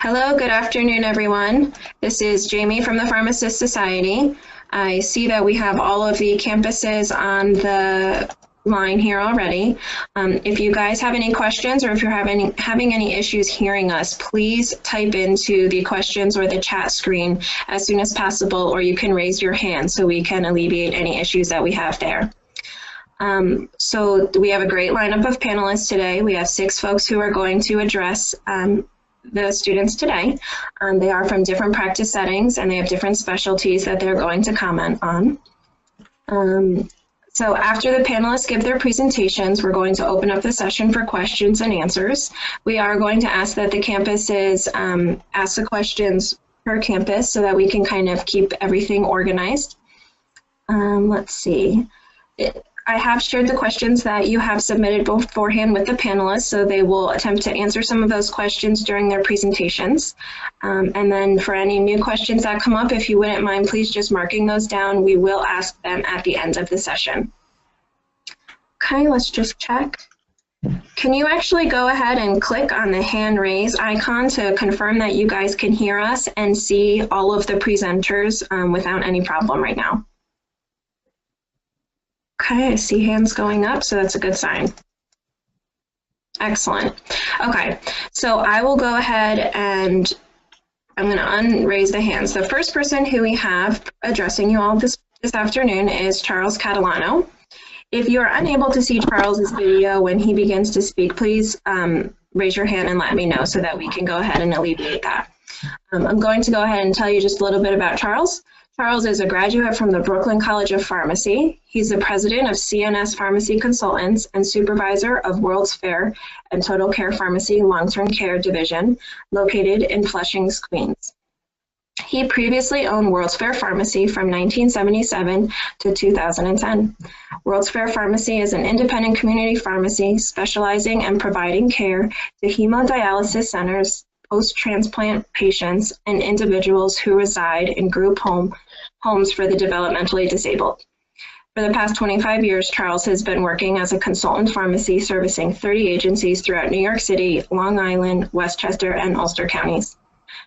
Hello, good afternoon, everyone. This is Jamie from the Pharmacist Society. I see that we have all of the campuses on the line here already. If you guys have any questions or if you're having any issues hearing us, please type into the questions or the chat screen as soon as possible, or you can raise your hand so we can alleviate any issues that we have there. So we have a great lineup of panelists today. We have 6 folks who are going to address the students today. They are from different practice settings and they have different specialties that they're going to comment on. So after the panelists give their presentations, we're going to open up the session for questions and answers. We are going to ask that the campuses ask the questions per campus so that we can kind of keep everything organized. Let's see. I have shared the questions that you have submitted beforehand with the panelists, so they will attempt to answer some of those questions during their presentations. And then for any new questions that come up, if you wouldn't mind, please just marking those down. We will ask them at the end of the session. Okay, let's just check. Can you actually go ahead and click on the hand raise icon to confirm that you guys can hear us and see all of the presenters without any problem right now? Okay, I see hands going up, so that's a good sign. Excellent. Okay, so I will go ahead and I'm going to unraise the hands. The first person who we have addressing you all this afternoon is Charles Catalano. If you are unable to see Charles's video when he begins to speak, please raise your hand and let me know so that we can go ahead and alleviate that. I'm going to go ahead and tell you just a little bit about Charles. Charles is a graduate from the Brooklyn College of Pharmacy. He's the president of CNS Pharmacy Consultants and supervisor of World's Fair and Total Care Pharmacy Long-Term Care Division, located in Flushing, Queens. He previously owned World's Fair Pharmacy from 1977 to 2010. World's Fair Pharmacy is an independent community pharmacy specializing in providing care to hemodialysis centers, post-transplant patients, and individuals who reside in group homes for the developmentally disabled. For the past 25 years, Charles has been working as a consultant pharmacy servicing 30 agencies throughout New York City, Long Island, Westchester, and Ulster counties.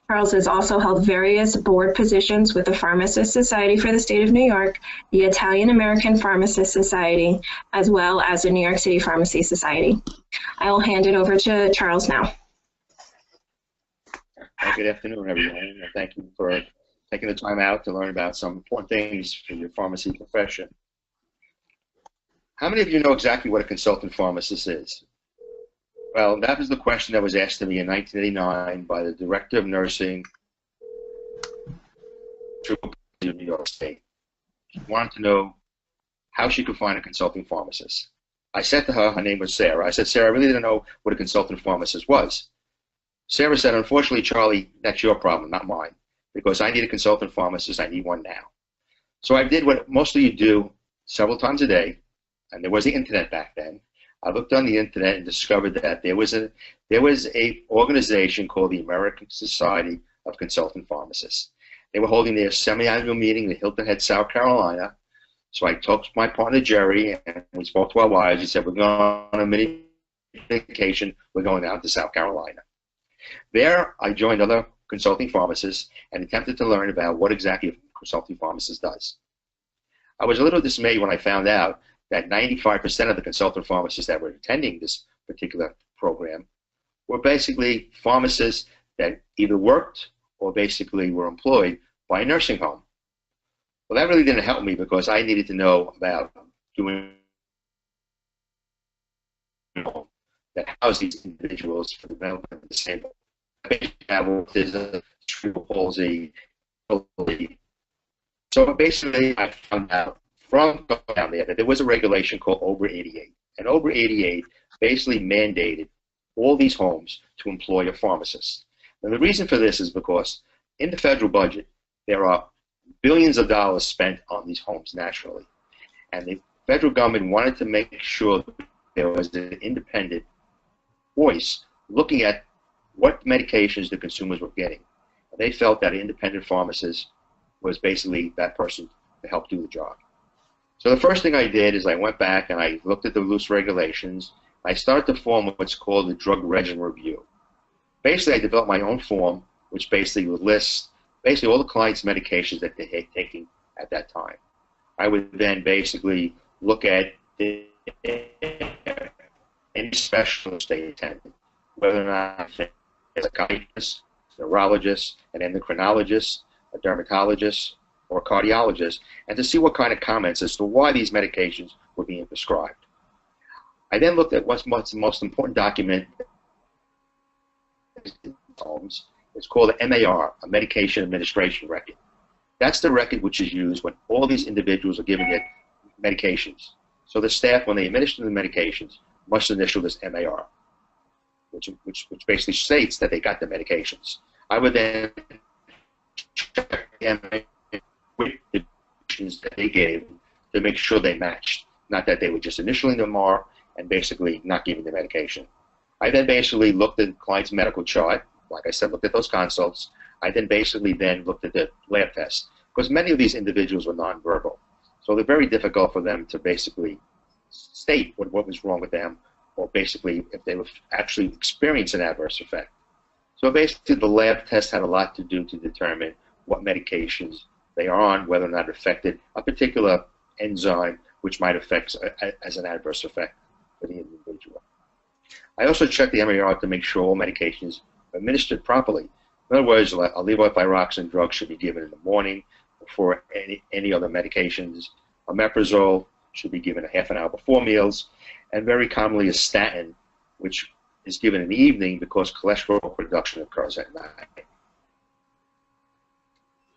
Charles has also held various board positions with the Pharmacist Society for the State of New York, the Italian American Pharmacist Society, as well as the New York City Pharmacy Society. I will hand it over to Charles now. Good afternoon, everyone, and thank you for taking the time out to learn about some important things for your pharmacy profession. How many of you know exactly what a consultant pharmacist is? Well, that was the question that was asked to me in 1989 by the director of nursing in New York State. She wanted to know how she could find a consulting pharmacist. I said to her, her name was Sarah, I said, Sarah, I really didn't know what a consultant pharmacist was. Sarah said, unfortunately, Charlie, that's your problem, not mine, because I need a consultant pharmacist. I need one now. So I did what most of you do several times a day, and there was the internet back then. I looked on the internet and discovered that there was a organization called the American Society of Consultant Pharmacists. They were holding their semi-annual meeting in Hilton Head, South Carolina. So I talked to my partner, Jerry, and we spoke to our wives. He said, we're going on a mini vacation. We're going down to South Carolina. There, I joined other consulting pharmacists and attempted to learn about what exactly a consulting pharmacist does. I was a little dismayed when I found out that 95% of the consultant pharmacists that were attending this particular program were basically pharmacists that either worked or basically were employed by a nursing home. Well, that really didn't help me because I needed to know about doing that house these individuals for the development disabled. Autism, cerebral palsy. So basically, I found out from down there that there was a regulation called Over 88. And Over 88 basically mandated all these homes to employ a pharmacist. And the reason for this is because in the federal budget, there are billions of dollars spent on these homes naturally. And the federal government wanted to make sure there was an independent voice looking at what medications the consumers were getting. And they felt that an independent pharmacist was basically that person to help do the job. So the first thing I did is I went back and I looked at the loose regulations. I started to form what's called the Drug Regimen Review. Basically, I developed my own form, which basically would list basically all the clients' medications that they're taking at that time. I would then basically look at any specialist they attended, whether or not it's a psychiatrist, neurologist, an endocrinologist, a dermatologist, or a cardiologist, and to see what kind of comments as to why these medications were being prescribed. I then looked at what's the most important document. It's called an MAR, a Medication Administration Record. That's the record which is used when all these individuals are given their medications. So the staff, when they administer the medications, must initial this MAR, which basically states that they got the medications. I would then check the MAR with the medications that they gave to make sure they matched, not that they were just initialing the MAR and basically not giving the medication. I then basically looked at the client's medical chart. Like I said, looked at those consults. I then basically looked at the lab tests, because many of these individuals were nonverbal. So they're very difficult for them to basically state what was wrong with them, or basically if they were actually experiencing an adverse effect. So basically the lab test had a lot to do to determine what medications they are on, whether or not it affected a particular enzyme which might affect as an adverse effect for the individual. I also checked the MAR to make sure all medications are administered properly. In other words, a levothyroxine drug should be given in the morning before any other medications. Omeprazole should be given a half an hour before meals, and very commonly a statin, which is given in the evening because cholesterol production occurs at night.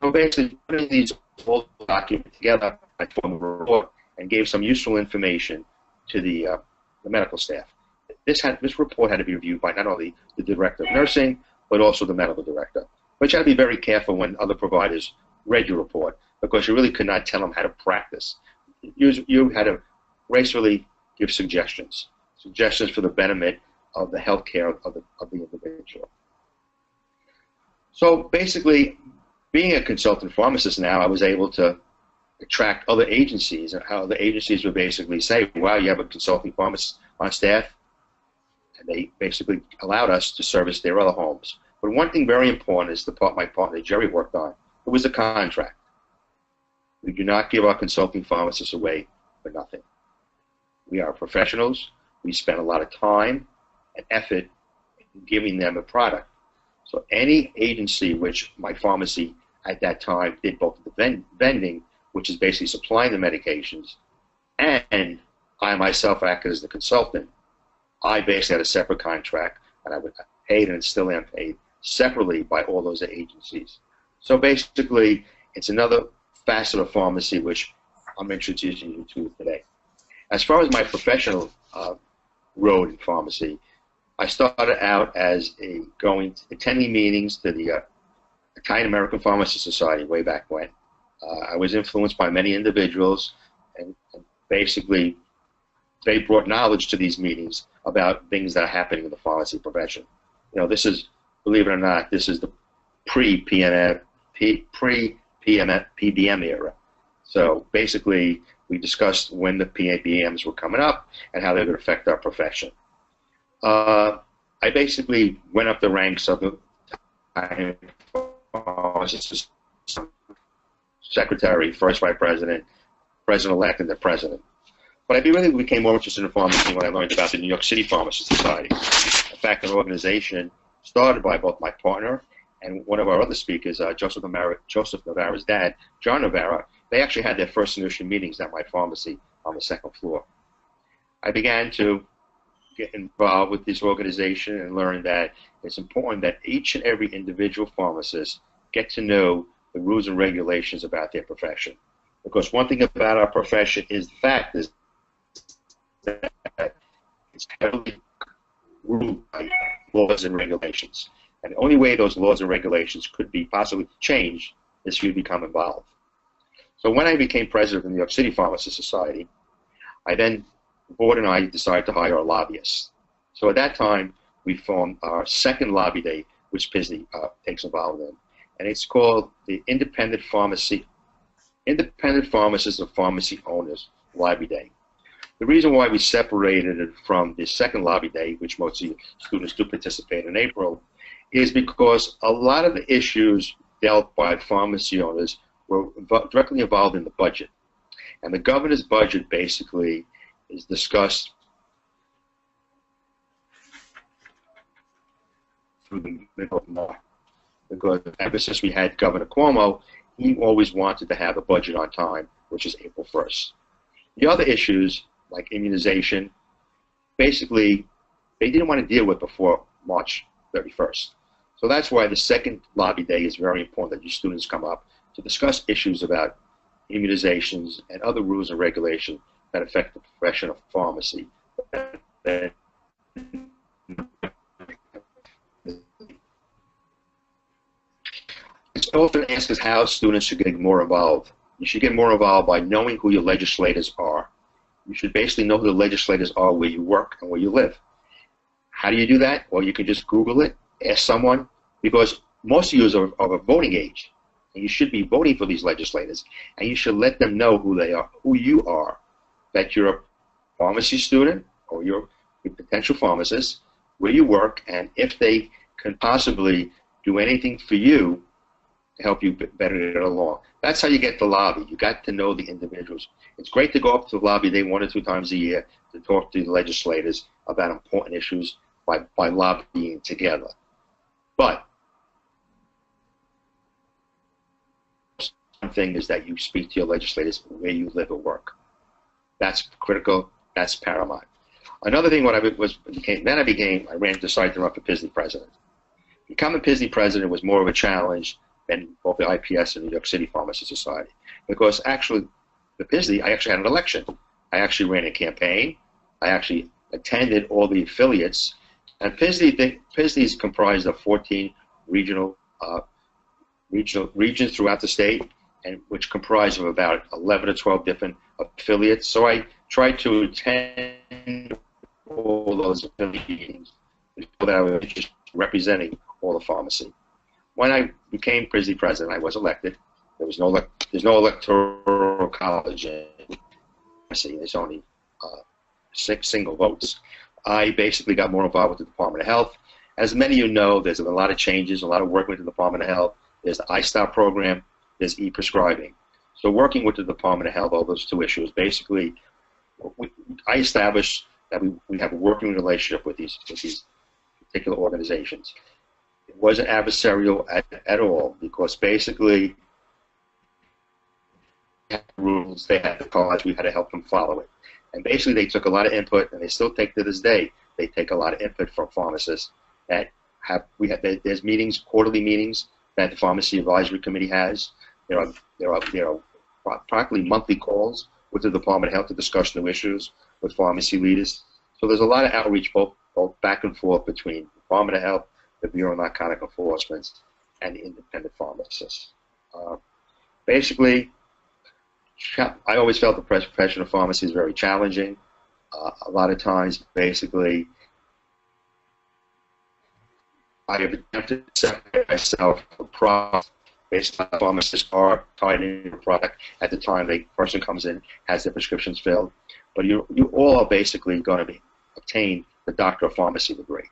So basically, putting these all documents together, I formed a report and gave some useful information to the medical staff. This report had to be reviewed by not only the director of nursing, but also the medical director. But you had to be very careful when other providers read your report, because you really could not tell them how to practice. You had to gracefully give suggestions for the benefit of the health care of the individual. So basically, being a consultant pharmacist now, I was able to attract other agencies, and how the agencies would basically say, wow, you have a consulting pharmacist on staff, and they basically allowed us to service their other homes. But one thing very important is the part my partner Jerry worked on. It was the contract. We do not give our consulting pharmacists away for nothing. We are professionals. We spend a lot of time and effort in giving them a product. So any agency which my pharmacy at that time did both the vending, which is basically supplying the medications, and I myself acted as the consultant, I basically had a separate contract, and I would paid and still am paid separately by all those agencies. So basically, it's another facet of pharmacy which I'm introducing you to today. As far as my professional road in pharmacy, I started out as attending meetings to the Italian American Pharmacy Society way back when. I was influenced by many individuals, and basically they brought knowledge to these meetings about things that are happening in the pharmacy profession. You know, this is, believe it or not, this is the pre-PBM era. So basically, we discussed when the PBMs were coming up and how they would affect our profession. I basically went up the ranks of the secretary, first vice president, president-elect, and the president. But I really became more interested in pharmacy when I learned about the New York City Pharmacy Society. In fact, an organization started by both my partner and one of our other speakers, Joseph Navarra's dad, John Navarra. They actually had their first initial meetings at my pharmacy on the second floor. I began to get involved with this organization and learn that it's important that each and every individual pharmacist get to know the rules and regulations about their profession. Because one thing about our profession is the fact is that it's heavily ruled by laws and regulations. And the only way those laws and regulations could be possibly changed is if you become involved. So when I became president of the New York City Pharmacy Society, the board and I decided to hire a lobbyist. So at that time, we formed our second lobby day, which PSSNY takes involved in. And it's called the Independent Pharmacists and Pharmacy Owners Lobby Day. The reason why we separated it from the second lobby day, which most students do participate in April, is because a lot of the issues dealt by pharmacy owners were directly involved in the budget. And the governor's budget basically is discussed through the middle of March. Because ever since we had Governor Cuomo, he always wanted to have a budget on time, which is April 1st. The other issues, like immunization, basically, they didn't want to deal with before March 31st. So that's why the second lobby day is very important, that you students come up to discuss issues about immunizations and other rules and regulations that affect the profession of pharmacy. It's often asked us how students should get more involved. You should get more involved by knowing who your legislators are. You should basically know who the legislators are where you work and where you live. How do you do that? Well, you can just Google it, ask someone, because most of you are of a voting age, and you should be voting for these legislators, and you should let them know who they are, who you are, that you're a pharmacy student or you're a potential pharmacist, where you work, and if they can possibly do anything for you to help you better get along. That's how you get the lobby. You got to know the individuals. It's great to go up to the lobby day 1 or 2 times a year to talk to the legislators about important issues by lobbying together. But one thing is that you speak to your legislators where you live or work. That's critical. That's paramount. Another thing, I ran decided to run for PSSNY president. Becoming PSSNY president was more of a challenge than both the IPS and the New York City Pharmacy Society, because actually, the PSSNY, I actually had an election. I actually ran a campaign. I actually attended all the affiliates, and PSSNY is comprised of 14 regional regions throughout the state, and which comprise of about 11 or 12 different affiliates. So I tried to attend all those affiliate meetings so that I was just representing all the pharmacy. When I became PSSNY president, I was elected. There's no electoral college in pharmacy. There's only 6 single votes. I basically got more involved with the Department of Health. As many of you know, there's been a lot of changes, a lot of work with the Department of Health. There's the iStop program. There's e-prescribing. So working with the Department of Health, all those 2 issues, basically, I established that we have a working relationship with these particular organizations. It wasn't adversarial at all, because basically they had rules, they had the cards, we had to help them follow it. And basically they took a lot of input, and they still take to this day. They take a lot of input from pharmacists that there's meetings, quarterly meetings that the Pharmacy Advisory Committee has. There are practically monthly calls with the Department of Health to discuss new issues with pharmacy leaders. So there's a lot of outreach both back and forth between the Department of Health, the Bureau of Narcotic Enforcement, and the independent pharmacists. Basically, I always felt the profession of pharmacy is very challenging. A lot of times, basically, I have attempted to separate myself from products. Basically, pharmacists are tied into the product at the time the person comes in, has their prescriptions filled. But you all are basically going to obtain the Doctor of Pharmacy degree.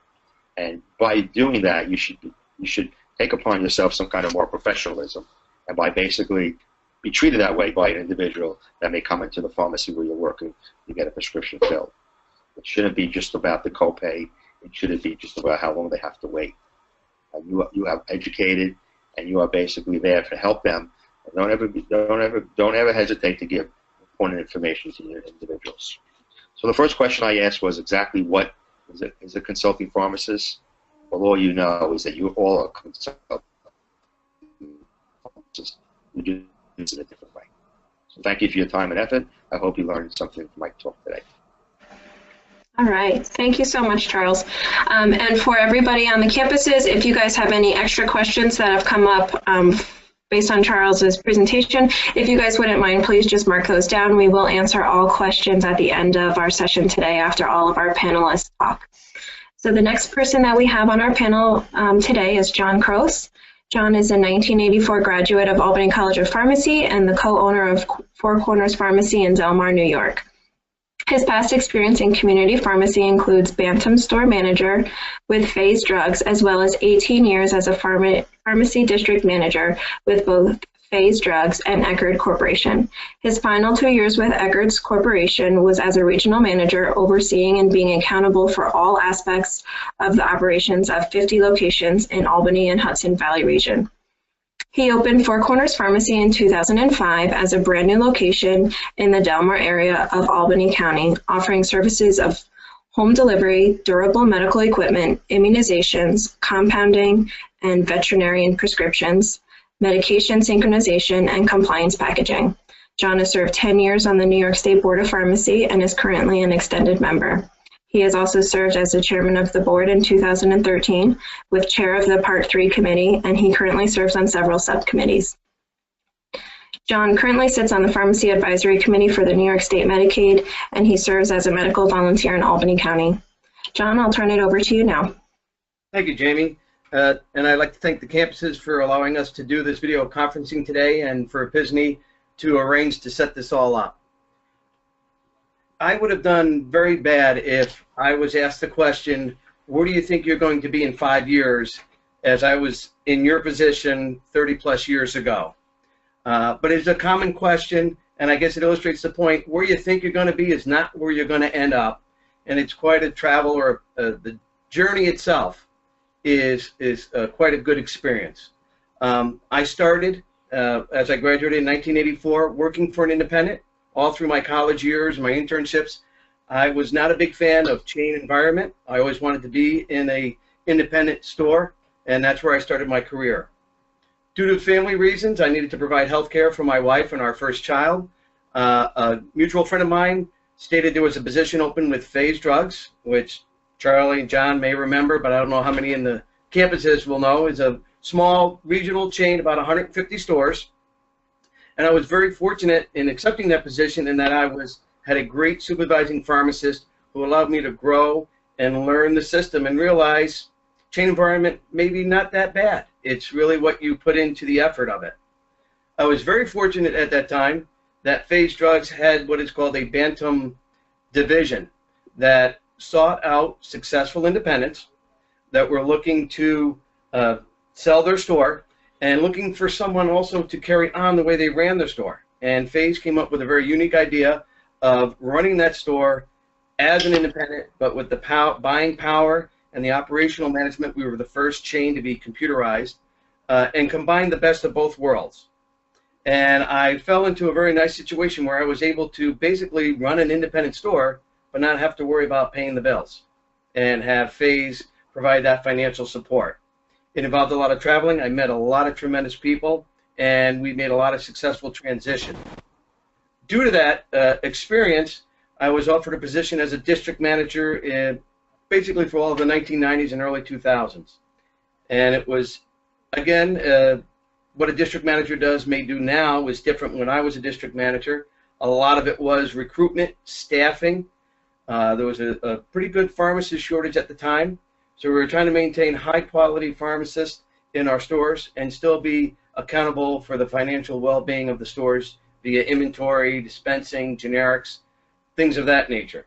And by doing that, you should take upon yourself some kind of more professionalism, and by basically be treated that way by an individual that may come into the pharmacy where you're working to get a prescription filled. It shouldn't be just about the copay. It shouldn't be just about how long they have to wait. And you have educated, and you are basically there to help them. And don't ever hesitate to give important information to your individuals. So the first question I asked was exactly what is a consulting pharmacist? Well, all you know is that you all are consulting pharmacists. You do this in a different way. So thank you for your time and effort. I hope you learned something from my talk today. All right, thank you so much, Charles. And for everybody on the campuses, if you guys have any extra questions that have come up based on Charles's presentation, if you guys wouldn't mind, please just mark those down. We will answer all questions at the end of our session today after all of our panelists talk. So the next person that we have on our panel today is John Kroos. John is a 1984 graduate of Albany College of Pharmacy and the co-owner of Four Corners Pharmacy in Del Mar, New York. His past experience in community pharmacy includes Bantam store manager with Phase Drugs, as well as 18 years as a pharmacy district manager with both Phase Drugs and Eckerd Corporation. His final 2 years with Eckerd Corporation was as a regional manager, overseeing and being accountable for all aspects of the operations of 50 locations in Albany and Hudson Valley region. He opened Four Corners Pharmacy in 2005 as a brand new location in the Delmar area of Albany County, offering services of home delivery, durable medical equipment, immunizations, compounding, and veterinarian prescriptions, medication synchronization, and compliance packaging. John has served 10 years on the New York State Board of Pharmacy and is currently an extended member. He has also served as the chairman of the board in 2013, with chair of the Part 3 committee, and he currently serves on several subcommittees. John currently sits on the Pharmacy Advisory Committee for the New York State Medicaid, and he serves as a medical volunteer in Albany County. John, I'll turn it over to you now. Thank you, Jamie. And I'd like to thank the campuses for allowing us to do this video conferencing today, and for PSSNY to arrange to set this all up. I would have done very bad if I was asked the question, where do you think you're going to be in 5 years, as I was in your position 30 plus years ago. But it's a common question, and I guess it illustrates the point. Where you think you're going to be is not where you're going to end up, and it's quite a travel, or the journey itself is quite a good experience. I started, as I graduated in 1984, working for an independent all through my college years, my internships. I was not a big fan of chain environment. I always wanted to be in a independent store, and that's where I started my career. Due to family reasons, I needed to provide health care for my wife and our first child. A mutual friend of mine stated there was a position open with Phase Drugs, which Charlie and John may remember, but I don't know how many in the campuses will know, is a small regional chain, about 150 stores. And I was very fortunate in accepting that position, in that I had a great supervising pharmacist who allowed me to grow and learn the system and realize chain environment maybe not that bad. It's really what you put into the effort of it. I was very fortunate at that time that Phase Drugs had what is called a Bantam division that sought out successful independents that were looking to sell their store, and looking for someone also to carry on the way they ran their store. And Phase came up with a very unique idea of running that store as an independent, but with the buying power and the operational management. We were the first chain to be computerized, and combined the best of both worlds. And I fell into a very nice situation where I was able to basically run an independent store, but not have to worry about paying the bills, and have Phase provide that financial support. It involved a lot of traveling. I met a lot of tremendous people, and we made a lot of successful transition. Due to that experience, I was offered a position as a district manager basically for all of the 1990s and early 2000s. And it was, again, what a district manager may do now was different when I was a district manager. A lot of it was recruitment, staffing. There was a pretty good pharmacist shortage at the time, so we were trying to maintain high-quality pharmacists in our stores and still be accountable for the financial well-being of the stores via inventory, dispensing, generics, things of that nature.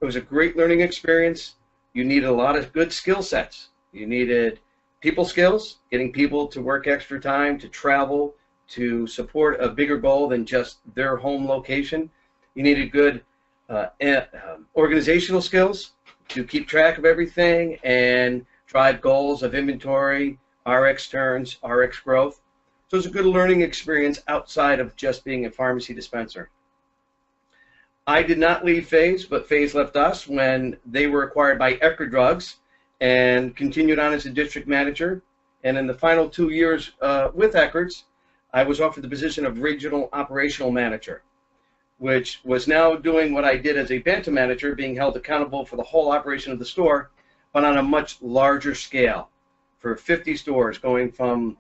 It was a great learning experience. You needed a lot of good skill sets. You needed people skills, getting people to work extra time, to travel, to support a bigger goal than just their home location. You needed good organizational skills to keep track of everything and drive goals of inventory, RX turns, RX growth. So it's a good learning experience outside of just being a pharmacy dispenser. I did not leave Phase, but Phase left us when they were acquired by Eckerd Drugs, and continued on as a district manager. And in the final 2 years with Eckerd's, I was offered the position of regional operational manager, which was now doing what I did as a Bantam manager, being held accountable for the whole operation of the store, but on a much larger scale, for 50 stores, going from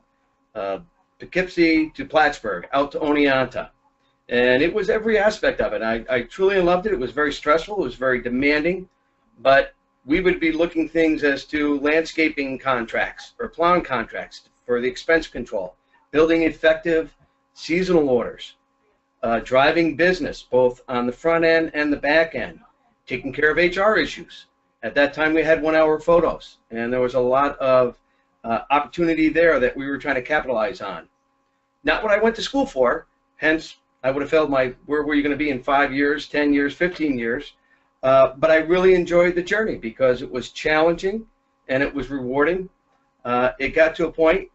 Poughkeepsie to Plattsburgh, out to Oneonta. And it was every aspect of it. I truly loved it. It was very stressful. It was very demanding. But we would be looking things as to landscaping contracts or plowing contracts for the expense control, building effective seasonal orders, driving business, both on the front end and the back end, taking care of HR issues. At that time, we had 1-hour photos, and there was a lot of opportunity there that we were trying to capitalize on. Not what I went to school for, hence I would have felt where were you going to be in 5 years, 10 years, 15 years, but I really enjoyed the journey because it was challenging and it was rewarding. It got to a point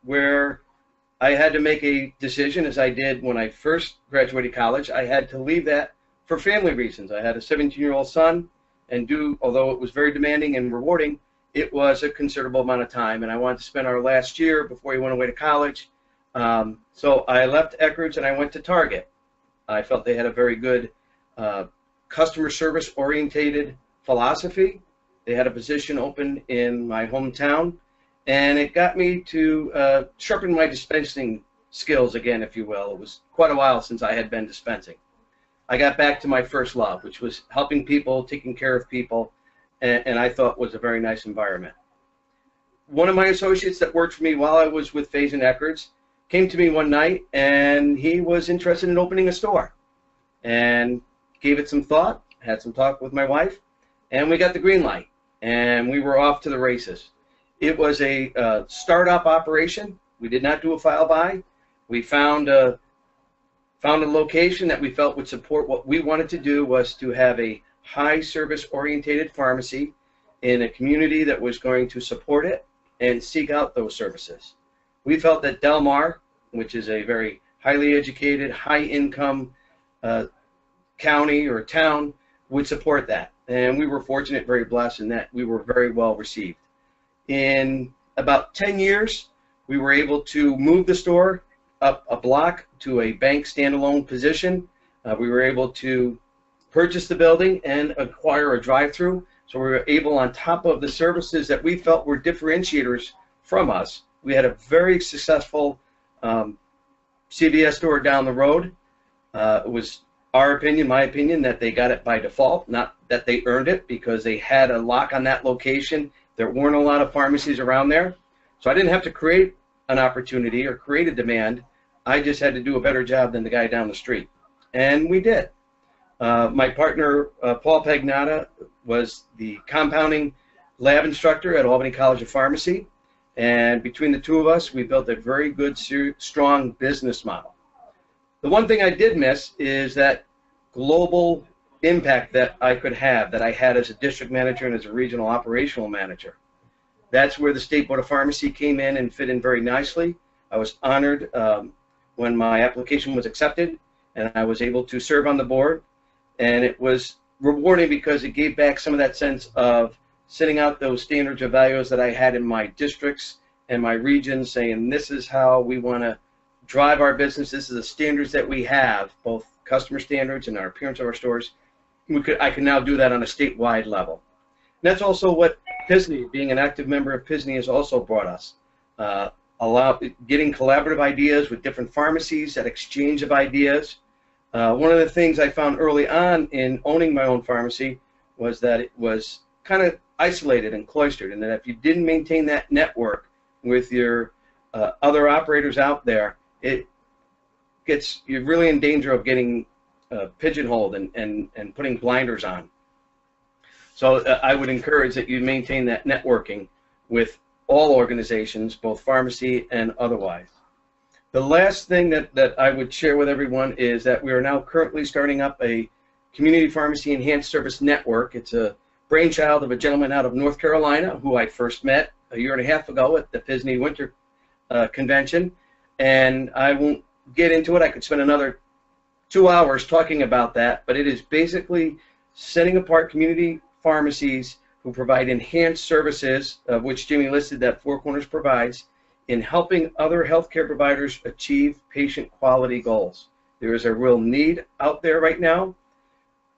where I had to make a decision, as I did when I first graduated college. I had to leave that for family reasons. I had a 17-year-old son, and although it was very demanding and rewarding, it was a considerable amount of time, and I wanted to spend our last year before he went away to college. So I left Eckerd's and I went to Target. I felt they had a very good customer service orientated philosophy. They had a position open in my hometown, and it got me to sharpen my dispensing skills again, if you will. It was quite a while since I had been dispensing. I got back to my first love, which was helping people, taking care of people, and I thought was a very nice environment. One of my associates that worked for me while I was with Faze and Eckerd's came to me one night, and he was interested in opening a store, and gave it some thought, had some talk with my wife, and we got the green light, and we were off to the races. It was a startup operation. We did not do a file buy. We found a location that we felt would support what we wanted to do, was to have a high service orientated pharmacy in a community that was going to support it and seek out those services. We felt that Del Mar, which is a very highly educated, high income county or town, would support that. And we were fortunate, very blessed in that we were very well received. In about 10 years, we were able to move the store up a block to a bank standalone position. We were able to purchase the building and acquire a drive-through. So we were able, on top of the services that we felt were differentiators from us, we had a very successful CVS store down the road. It was our opinion, my opinion, that they got it by default, not that they earned it, because they had a lock on that location. There weren't a lot of pharmacies around there. So I didn't have to create an opportunity or create a demand. I just had to do a better job than the guy down the street. And we did. My partner, Paul Pagnotta, was the compounding lab instructor at Albany College of Pharmacy. And between the two of us, we built a very good, strong business model. The one thing I did miss is that global impact that I could have, that I had as a district manager and as a regional operational manager. That's where the State Board of Pharmacy came in and fit in very nicely. I was honored when my application was accepted, and I was able to serve on the board. And it was rewarding because it gave back some of that sense of setting out those standards of values that I had in my districts and my regions, saying this is how we want to drive our business. This is the standards that we have, both customer standards and our appearance of our stores. I can now do that on a statewide level. And that's also what PSSNY, being an active member of PSSNY, has also brought us. Getting collaborative ideas with different pharmacies, that exchange of ideas. One of the things I found early on in owning my own pharmacy was that it was kind of isolated and cloistered, and that if you didn't maintain that network with your other operators out there, you're really in danger of getting pigeonholed and putting blinders on. So I would encourage that you maintain that networking with all organizations, both pharmacy and otherwise. The last thing that I would share with everyone is that we are now currently starting up a community pharmacy enhanced service network. It's a brainchild of a gentleman out of North Carolina who I first met a year and a half ago at the PSSNY Winter Convention. And I won't get into it. I could spend another 2 hours talking about that, but it is basically setting apart community pharmacies who provide enhanced services, which Jimmy listed that Four Corners provides, in helping other healthcare providers achieve patient quality goals. There is a real need out there right now.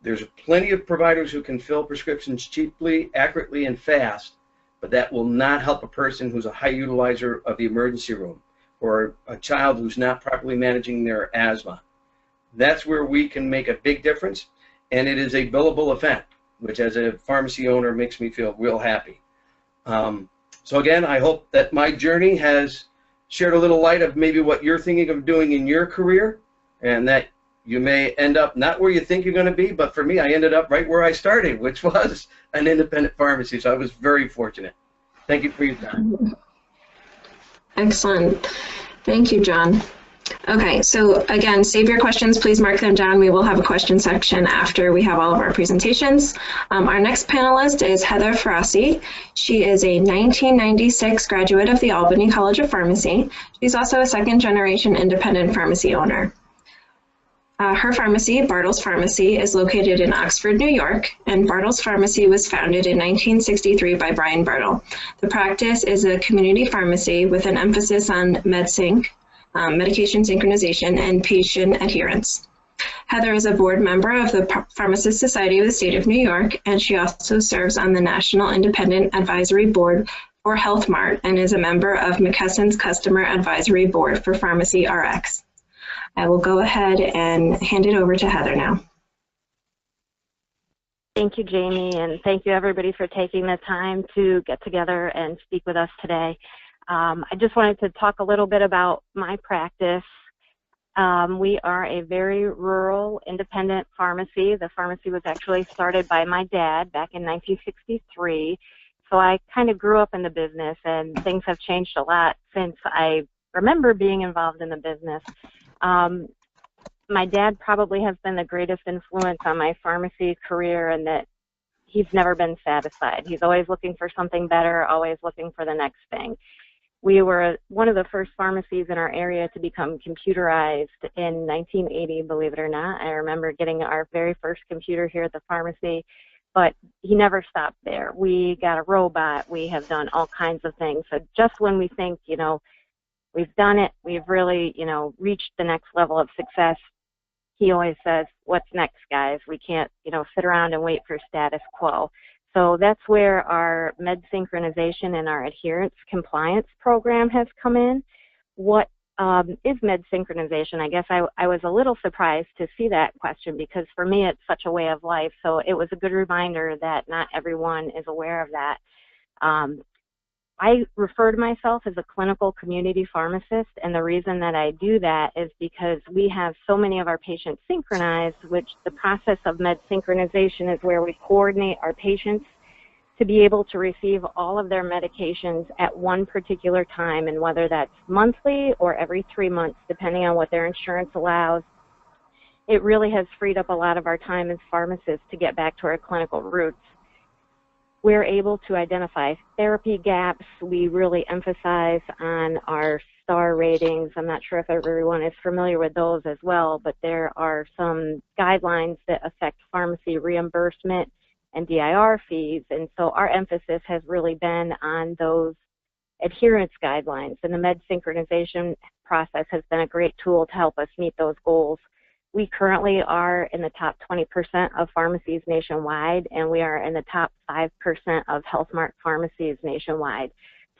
There's plenty of providers who can fill prescriptions cheaply, accurately, and fast, but that will not help a person who's a high utilizer of the emergency room, or a child who's not properly managing their asthma. That's where we can make a big difference, and it is a billable event, which as a pharmacy owner makes me feel real happy. So again, I hope that my journey has shared a little light of maybe what you're thinking of doing in your career, and that You may end up not where you think you're going to be, but for me, I ended up right where I started, which was an independent pharmacy. So I was very fortunate. Thank you for your time. Excellent. Thank you, John. Okay, so again, save your questions. Please mark them down. We will have a question section after we have all of our presentations. Our next panelist is Heather Ferrasi. She is a 1996 graduate of the Albany College of Pharmacy. She's also a second-generation independent pharmacy owner. Her pharmacy, Bartles Pharmacy, is located in Oxford, New York, and Bartles Pharmacy was founded in 1963 by Brian Bartle. The practice is a community pharmacy with an emphasis on MedSync, medication synchronization, and patient adherence. Heather is a board member of the Pharmacist Society of the State of New York, and she also serves on the National Independent Advisory Board for Health Mart and is a member of McKesson's Customer Advisory Board for Pharmacy RX. I will go ahead and hand it over to Heather now. Thank you, Jamie, and thank you everybody for taking the time to get together and speak with us today. I just wanted to talk a little bit about my practice. We are a very rural independent pharmacy. The pharmacy was actually started by my dad back in 1963. So I kind of grew up in the business, and things have changed a lot since I remember being involved in the business. My dad probably has been the greatest influence on my pharmacy career in that he's never been satisfied. He's always looking for something better, always looking for the next thing. We were one of the first pharmacies in our area to become computerized in 1980, believe it or not. I remember getting our very first computer here at the pharmacy, but he never stopped there. We got a robot. We have done all kinds of things. So just when we think, you know, we've done it, we've really, you know, reached the next level of success, he always says, what's next, guys? We can't, you know, sit around and wait for status quo. So that's where our med synchronization and our adherence compliance program has come in. What is med synchronization? I guess I was a little surprised to see that question because for me it's such a way of life. So it was a good reminder that not everyone is aware of that. I refer to myself as a clinical community pharmacist, and the reason that I do that is because we have so many of our patients synchronized, which the process of med synchronization is where we coordinate our patients to be able to receive all of their medications at one particular time, and whether that's monthly or every 3 months, depending on what their insurance allows. It really has freed up a lot of our time as pharmacists to get back to our clinical roots. We're able to identify therapy gaps. We really emphasize on our STAR ratings. I'm not sure if everyone is familiar with those as well, but there are some guidelines that affect pharmacy reimbursement and DIR fees, and so our emphasis has really been on those adherence guidelines, and the med synchronization process has been a great tool to help us meet those goals. We currently are in the top 20% of pharmacies nationwide, and we are in the top 5% of Health Mart pharmacies nationwide.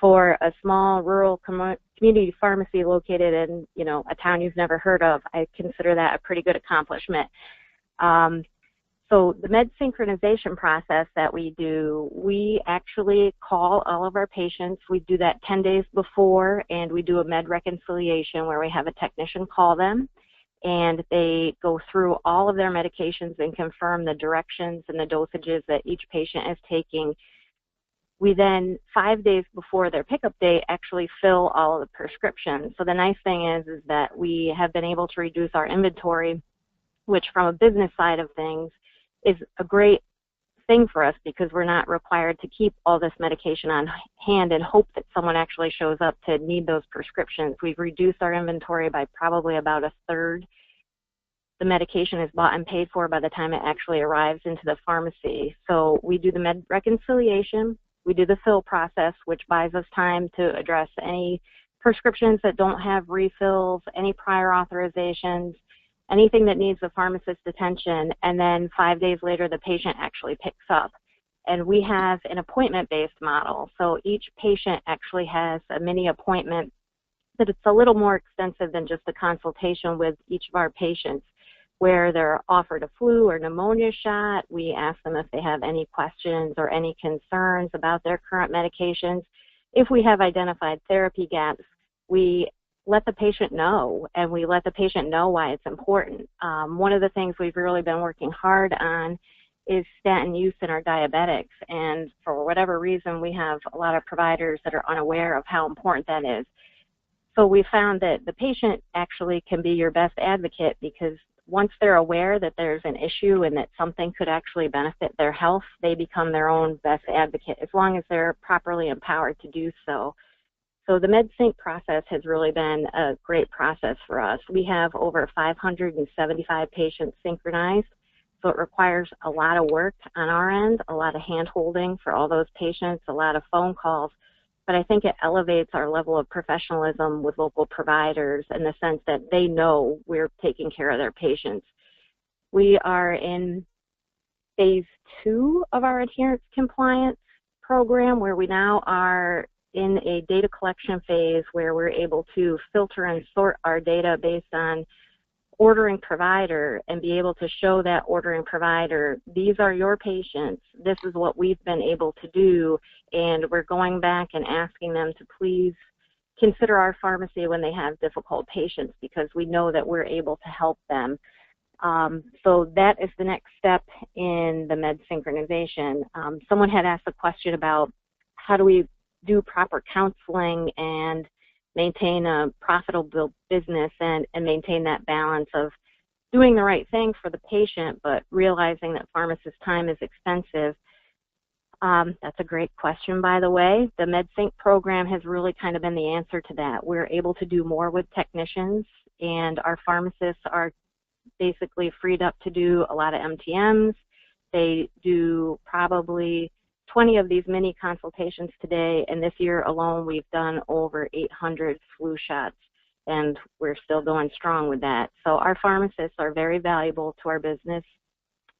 For a small rural community pharmacy located in, you know, a town you've never heard of, I consider that a pretty good accomplishment. So the med synchronization process that we do, we actually call all of our patients. We do that 10 days before, and we do a med reconciliation where we have a technician call them, and they go through all of their medications and confirm the directions and the dosages that each patient is taking. We then, 5 days before their pickup date, actually fill all of the prescriptions. So the nice thing is that we have been able to reduce our inventory, which from a business side of things is a great thing for us because we're not required to keep all this medication on hand and hope that someone actually shows up to need those prescriptions. We've reduced our inventory by probably about a third. The medication is bought and paid for by the time it actually arrives into the pharmacy. So we do the med reconciliation, we do the fill process, which buys us time to address any prescriptions that don't have refills, any prior authorizations, anything that needs the pharmacist's attention, and then 5 days later the patient actually picks up. And we have an appointment-based model, so each patient actually has a mini appointment, but it's a little more extensive than just a consultation with each of our patients, where they're offered a flu or pneumonia shot. We ask them if they have any questions or any concerns about their current medications. If we have identified therapy gaps, we let the patient know, and we let the patient know why it's important. One of the things we've really been working hard on is statin use in our diabetics, and for whatever reason, we have a lot of providers that are unaware of how important that is. So we found that the patient actually can be your best advocate, because once they're aware that there's an issue and that something could actually benefit their health, they become their own best advocate, as long as they're properly empowered to do so. So the MedSync process has really been a great process for us. We have over 575 patients synchronized, so it requires a lot of work on our end, a lot of hand-holding for all those patients, a lot of phone calls, but I think it elevates our level of professionalism with local providers in the sense that they know we're taking care of their patients. We are in phase 2 of our adherence compliance program, where we now are in a data collection phase where we're able to filter and sort our data based on ordering provider and be able to show that ordering provider, these are your patients, this is what we've been able to do, and we're going back and asking them to please consider our pharmacy when they have difficult patients, because we know that we're able to help them. So that is the next step in the med synchronization. Someone had asked a question about how do we do proper counseling and maintain a profitable business and maintain that balance of doing the right thing for the patient, but realizing that pharmacist time is expensive. That's a great question, by the way. The MedSync program has really kind of been the answer to that. We're able to do more with technicians, and our pharmacists are basically freed up to do a lot of MTMs. They do probably 20 of these mini consultations today, and this year alone we've done over 800 flu shots, and we're still going strong with that. So our pharmacists are very valuable to our business,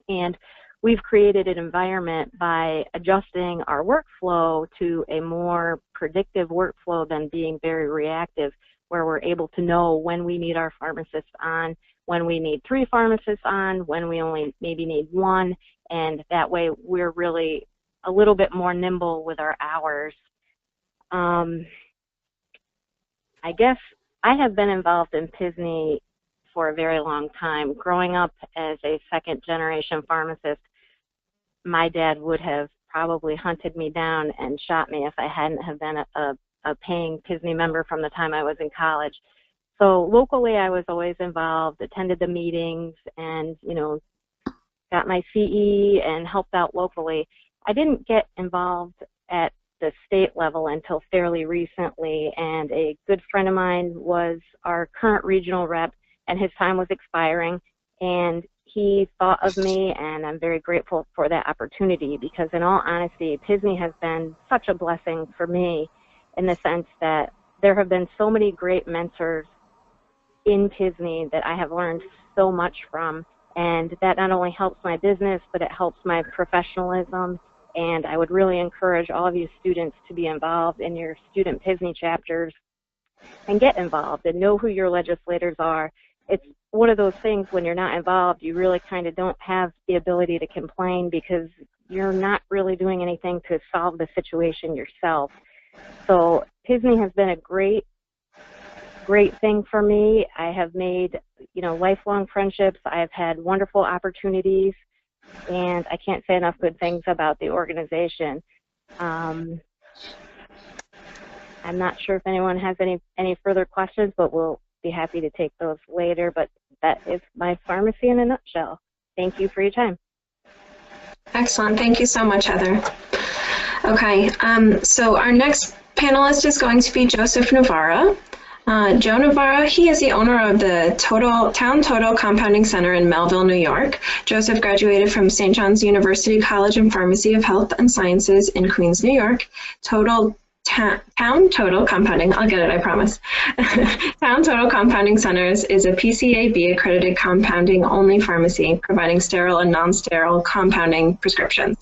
and we've created an environment by adjusting our workflow to a more predictive workflow than being very reactive, where we're able to know when we need our pharmacists on, when we need 3 pharmacists on, when we only maybe need 1, and that way we're really a little bit more nimble with our hours. I guess I have been involved in PSSNY for a very long time. Growing up as a second-generation pharmacist, my dad would have probably hunted me down and shot me if I hadn't have been a paying PSSNY member from the time I was in college. So locally, I was always involved, attended the meetings, and, you know, got my CE and helped out locally. I didn't get involved at the state level until fairly recently, and a good friend of mine was our current regional rep, and his time was expiring, and he thought of me, and I'm very grateful for that opportunity, because in all honesty, PSSNY has been such a blessing for me in the sense that there have been so many great mentors in PSSNY that I have learned so much from, and that not only helps my business, but it helps my professionalism. And I would really encourage all of you students to be involved in your student PSSNY chapters and get involved and know who your legislators are. It's one of those things when you're not involved, you really kind of don't have the ability to complain because you're not really doing anything to solve the situation yourself. So PSSNY has been a great thing for me. I have made, you know, lifelong friendships. I've had wonderful opportunities, and I can't say enough good things about the organization. I'm not sure if anyone has any further questions, but we'll be happy to take those later. But that is my pharmacy in a nutshell. Thank you for your time. Excellent. Thank you so much, Heather. Okay, so our next panelist is going to be Joseph Navarro. Joe Navarro, he is the owner of the Town Total Compounding Center in Melville, New York. Joseph graduated from St. John's University College and Pharmacy of Health and Sciences in Queens, New York. Town Total Compounding, I'll get it, I promise. Town Total Compounding Centers is a PCAB accredited compounding only pharmacy providing sterile and non-sterile compounding prescriptions.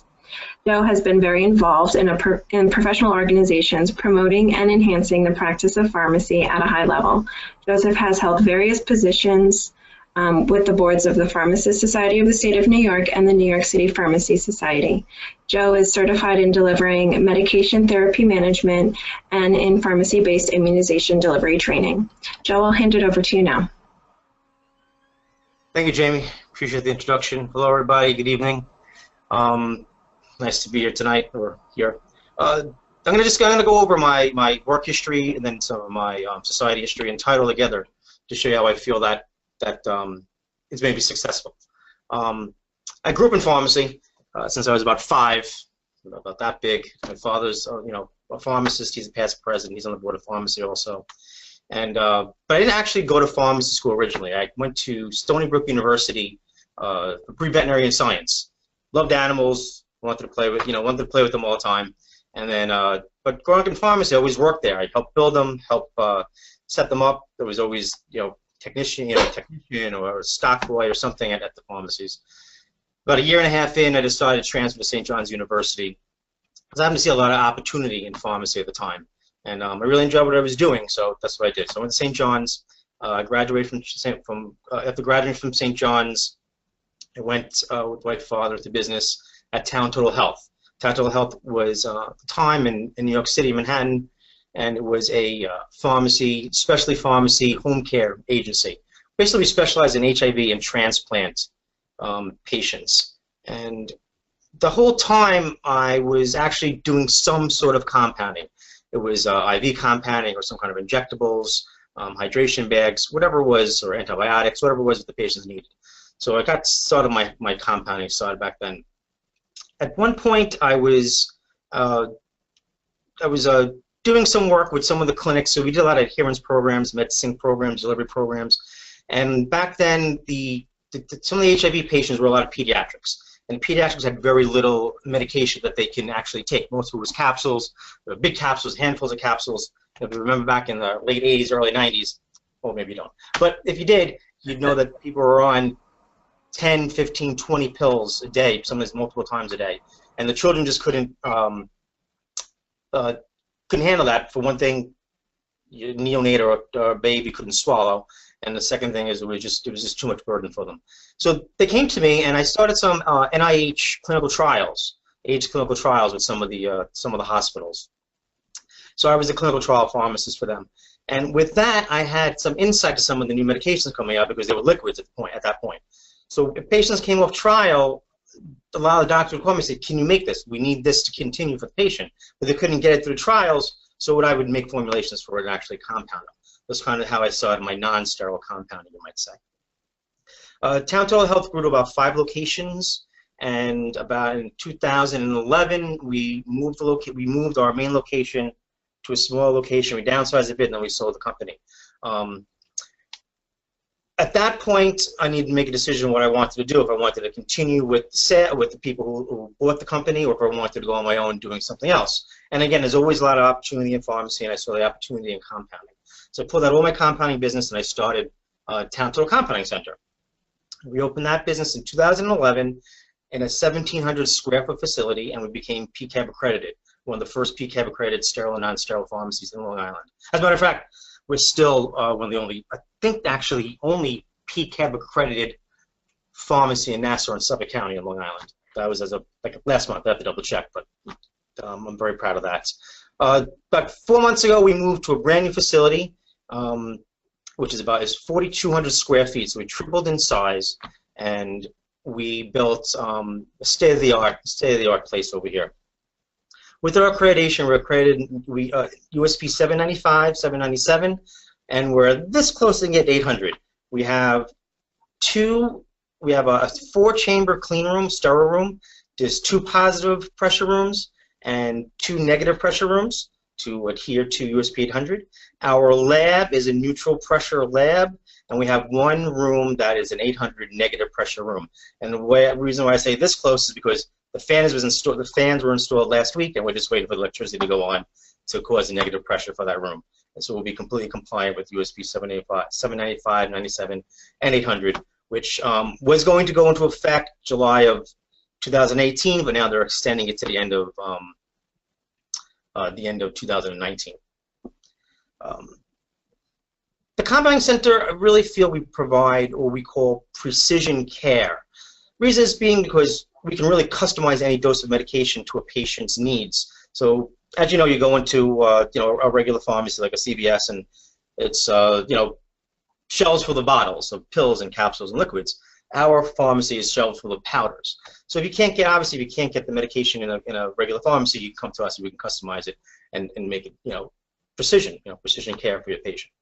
Joe has been very involved in professional organizations promoting and enhancing the practice of pharmacy at a high level. Joseph has held various positions with the boards of the Pharmacist Society of the State of New York and the New York City Pharmacy Society. Joe is certified in delivering medication therapy management and in pharmacy-based immunization delivery training. Joe, I'll hand it over to you now. Thank you, Jamie. Appreciate the introduction. Hello, everybody. Good evening. Nice to be here tonight, or here. I'm gonna go over my work history and then some of my society history and title together to show you how I feel that it's made me successful. I grew up in pharmacy since I was about 5, about that big. My father's, a pharmacist. He's a past president. He's on the board of pharmacy also. And but I didn't actually go to pharmacy school originally. I went to Stony Brook University for pre-veterinary science. Loved animals. Wanted to play with them all the time. And then, but growing up in pharmacy, I always worked there. I helped build them, help set them up. There was always, technician or stock boy or something at the pharmacies. About a year and a half in, I decided to transfer to St. John's University because I happened to see a lot of opportunity in pharmacy at the time. And I really enjoyed what I was doing, so that's what I did. So I went to St. John's, graduated after graduating from St. John's, I went with my father to business at Town Total Health. Town Total Health was at the time in New York City, Manhattan, and it was a specialty pharmacy home care agency. Basically, we specialized in HIV and transplant patients. And the whole time, I was actually doing some sort of compounding. It was IV compounding or some kind of injectables, hydration bags, whatever it was, or antibiotics, whatever it was that the patients needed. So I got started my compounding started back then. At one point, I was doing some work with some of the clinics. So we did a lot of adherence programs, med-sync programs, delivery programs, and back then some of the HIV patients were a lot of pediatrics. And pediatrics had very little medication that they can actually take. Most of it was capsules, big capsules, handfuls of capsules. If you remember back in the late 80s, early 90s, well, maybe you don't. But if you did, you'd know that people were on 10, 15, 20 pills a day, sometimes multiple times a day. And the children just couldn't handle that. For one thing, your neonate or a baby couldn't swallow. And the second thing is it was just too much burden for them. So they came to me, and I started some NIH clinical trials, AIDS clinical trials with some of the hospitals. So I was a clinical trial pharmacist for them, and with that, I had some insight to some of the new medications coming out because they were liquids at that point. So if patients came off trial, a lot of the doctors would call me and say, "Can you make this? We need this to continue for the patient," but they couldn't get it through trials. So what I would make formulations for it and actually compound them. That's kind of how I started my non-sterile compounding, you might say. Town Total Health grew to about 5 locations, and about in 2011 we moved our main location to a small location. We downsized a bit, and then we sold the company. At that point, I needed to make a decision what I wanted to do. If I wanted to continue with the people who bought the company, or if I wanted to go on my own doing something else. And again, there's always a lot of opportunity in pharmacy, and I saw the opportunity in compounding. So I pulled out all my compounding business, and I started Town Total Compounding Center. We opened that business in 2011 in a 1,700 square foot facility, and we became PCAB accredited, one of the first PCAB accredited sterile and non-sterile pharmacies in Long Island. As a matter of fact, we're still one of the only, I think actually only PCAB accredited pharmacy in Nassau and Suffolk County in Long Island. That was like last month. I have to double check, but I'm very proud of that. About 4 months ago, we moved to a brand new facility, which is 4,200 square feet. So we tripled in size, and we built a state-of-the-art place over here. With our accreditation, we're accredited USP 795, 797, and we're this close to get 800. We have a 4-chamber clean room, sterile room. There's 2 positive pressure rooms and 2 negative pressure rooms to adhere to USP 800. Our lab is a neutral pressure lab, and we have 1 room that is an 800 negative pressure room. And the reason why I say this close is because the fans were installed last week, and we're just waiting for the electricity to go on to cause a negative pressure for that room. And so we'll be completely compliant with USP 795, 97, and 800, which was going to go into effect July of 2018, but now they're extending it to the end of 2019. The compounding center, I really feel we provide what we call precision care. Reason is being because we can really customize any dose of medication to a patient's needs. So, as you know, you go into a regular pharmacy like a CVS, and it's shelves full of bottles of pills and capsules and liquids. Our pharmacy is shelves full of powders. So if you can't get, obviously, if you can't get the medication in a regular pharmacy, you come to us and we can customize it and make it precision care for your patient.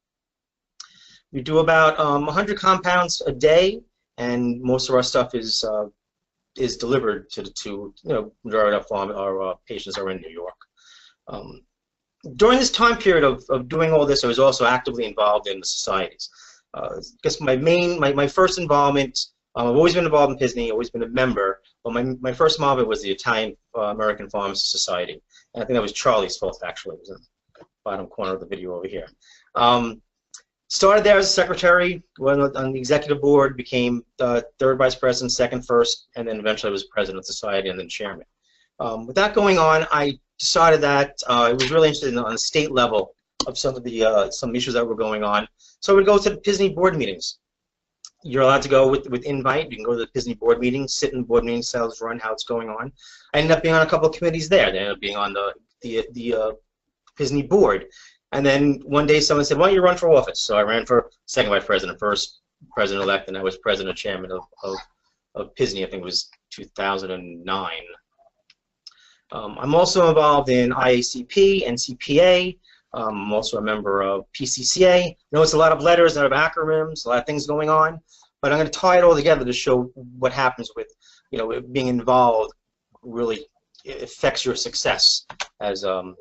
We do about 100 compounds a day, and most of our stuff is delivered to majority of our patients are in New York. During this time period of doing all this, I was also actively involved in the societies. I guess my first involvement, I've always been involved in PSSNY, always been a member, but my first involvement was the Italian American Pharmacy Society, and I think that was Charlie's fault, actually. It was in the bottom corner of the video over here. Started there as a secretary, went on the executive board, became third vice president, second first, and then eventually was president of the society and then chairman. With that going on, I decided that I was really interested on the state level of some of the some issues that were going on. So I would go to the PSSNY board meetings. You're allowed to go with invite. You can go to the PSSNY board meetings, sit in board meetings, sales run, how it's going on. I ended up being on a couple of committees there. I ended up being on the PSSNY board. And then one day someone said, why don't you run for office? So I ran for second vice president, first president-elect, and I was president chairman of PSSNY. I think it was 2009. I'm also involved in IACP and CPA. I'm also a member of PCCA. I know it's a lot of letters, a lot of acronyms, a lot of things going on, but I'm going to tie it all together to show what happens with, being involved really affects your success as a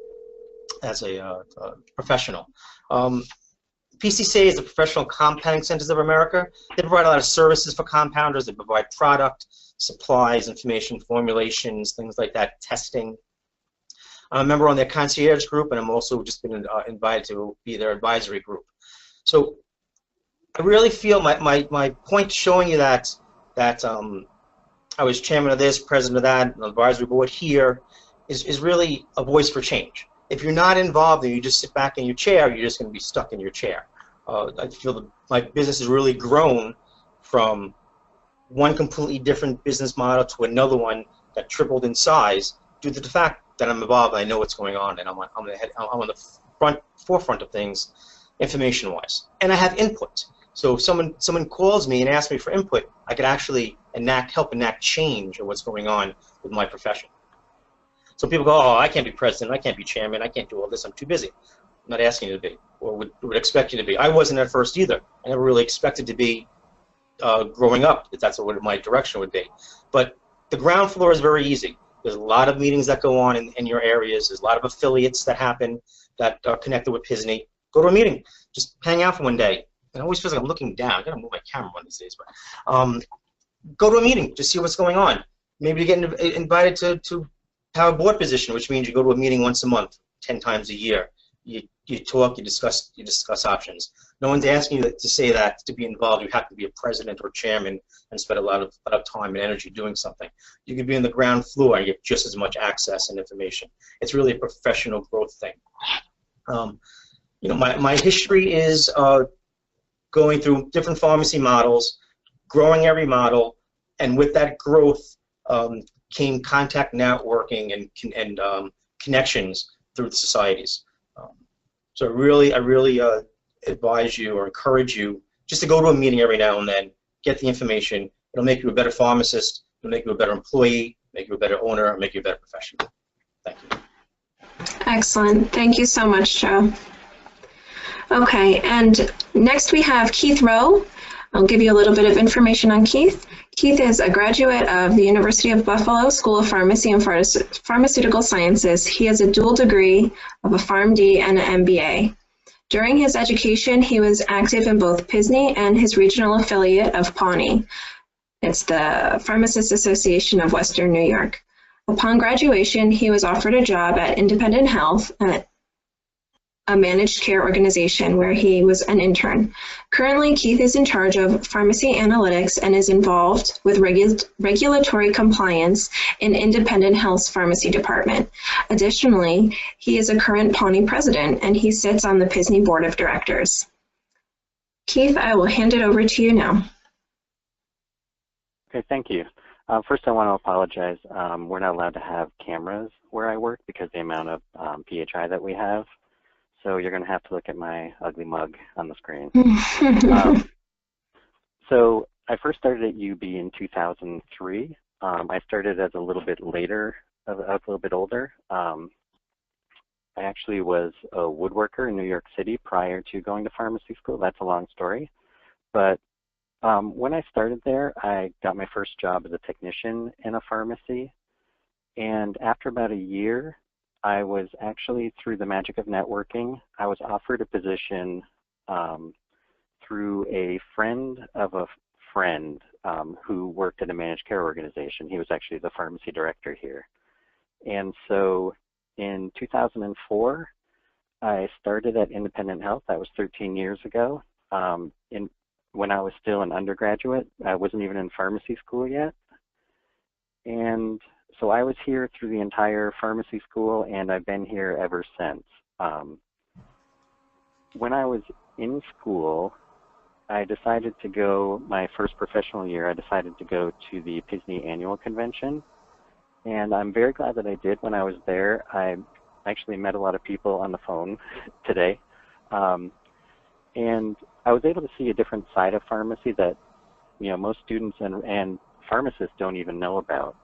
professional. PCCA is the Professional Compounding Centers of America. They provide a lot of services for compounders. They provide product, supplies, information, formulations, things like that, testing. I'm a member on their concierge group, and I'm also just been invited to be their advisory group. So I really feel my point showing you that I was chairman of this, president of that, and advisory board here is really a voice for change. If you're not involved and you just sit back in your chair, you're just going to be stuck in your chair. I feel that my business has really grown from one completely different business model to another one that tripled in size due to the fact that I'm involved and I know what's going on, and I'm on the forefront of things information-wise. And I have input. So if someone calls me and asks me for input, I could actually help enact change of what's going on with my profession. So people go, oh, I can't be president, I can't be chairman, I can't do all this, I'm too busy. I'm not asking you to be, or would expect you to be. I wasn't at first either. I never really expected to be growing up, if that's what my direction would be. But the ground floor is very easy. There's a lot of meetings that go on in your areas. There's a lot of affiliates that happen that are connected with PSSNY. Go to a meeting. Just hang out for one day. It always feels like I'm looking down. I gotta move my camera one of these days. But go to a meeting. Just see what's going on. Maybe you get invited to have a board position, which means you go to a meeting once a month, 10 times a year. You talk, you discuss options. No one's asking you to say that to be involved. You have to be a president or chairman and spend a lot of time and energy doing something. You could be in the ground floor and get just as much access and information. It's really a professional growth thing. My history is going through different pharmacy models, growing every model, and with that growth came contact networking and connections through the societies. So I really advise you or encourage you just to go to a meeting every now and then, get the information. It'll make you a better pharmacist, it'll make you a better employee, make you a better owner, make you a better professional. Thank you. Excellent. Thank you so much, Joe. Okay, and next we have Keith Rowe. I'll give you a little bit of information on Keith. Keith is a graduate of the University of Buffalo School of Pharmacy and Pharmaceutical Sciences. He has a dual degree of a PharmD and an MBA. During his education, he was active in both PSSNY and his regional affiliate of PAWNY. It's the Pharmacists Association of Western New York. Upon graduation, he was offered a job at Independent Health, a managed care organization where he was an intern. Currently, Keith is in charge of pharmacy analytics and is involved with regulatory compliance in Independent Health's pharmacy department. Additionally, he is a current PAWNY president and he sits on the PSSNY board of directors. Keith, I will hand it over to you now. Okay, thank you. First, I want to apologize. We're not allowed to have cameras where I work because of the amount of PHI that we have. So you're going to have to look at my ugly mug on the screen. So I first started at UB in 2003. I started as a little bit later, a little bit older. I actually was a woodworker in New York City prior to going to pharmacy school. That's a long story. But when I started there, I got my first job as a technician in a pharmacy. And after about a year, I was actually, through the magic of networking, I was offered a position through a friend of a friend who worked at a managed care organization. He was actually the pharmacy director here. And so in 2004, I started at Independent Health. That was 13 years ago. When I was still an undergraduate, I wasn't even in pharmacy school yet. And so I was here through the entire pharmacy school, and I've been here ever since. When I was in school, I decided to go, my first professional year, I decided to go to the PSSNY annual convention. And I'm very glad that I did. When I was there, I actually met a lot of people on the phone today. And I was able to see a different side of pharmacy that, you know, most students and pharmacists don't even know about.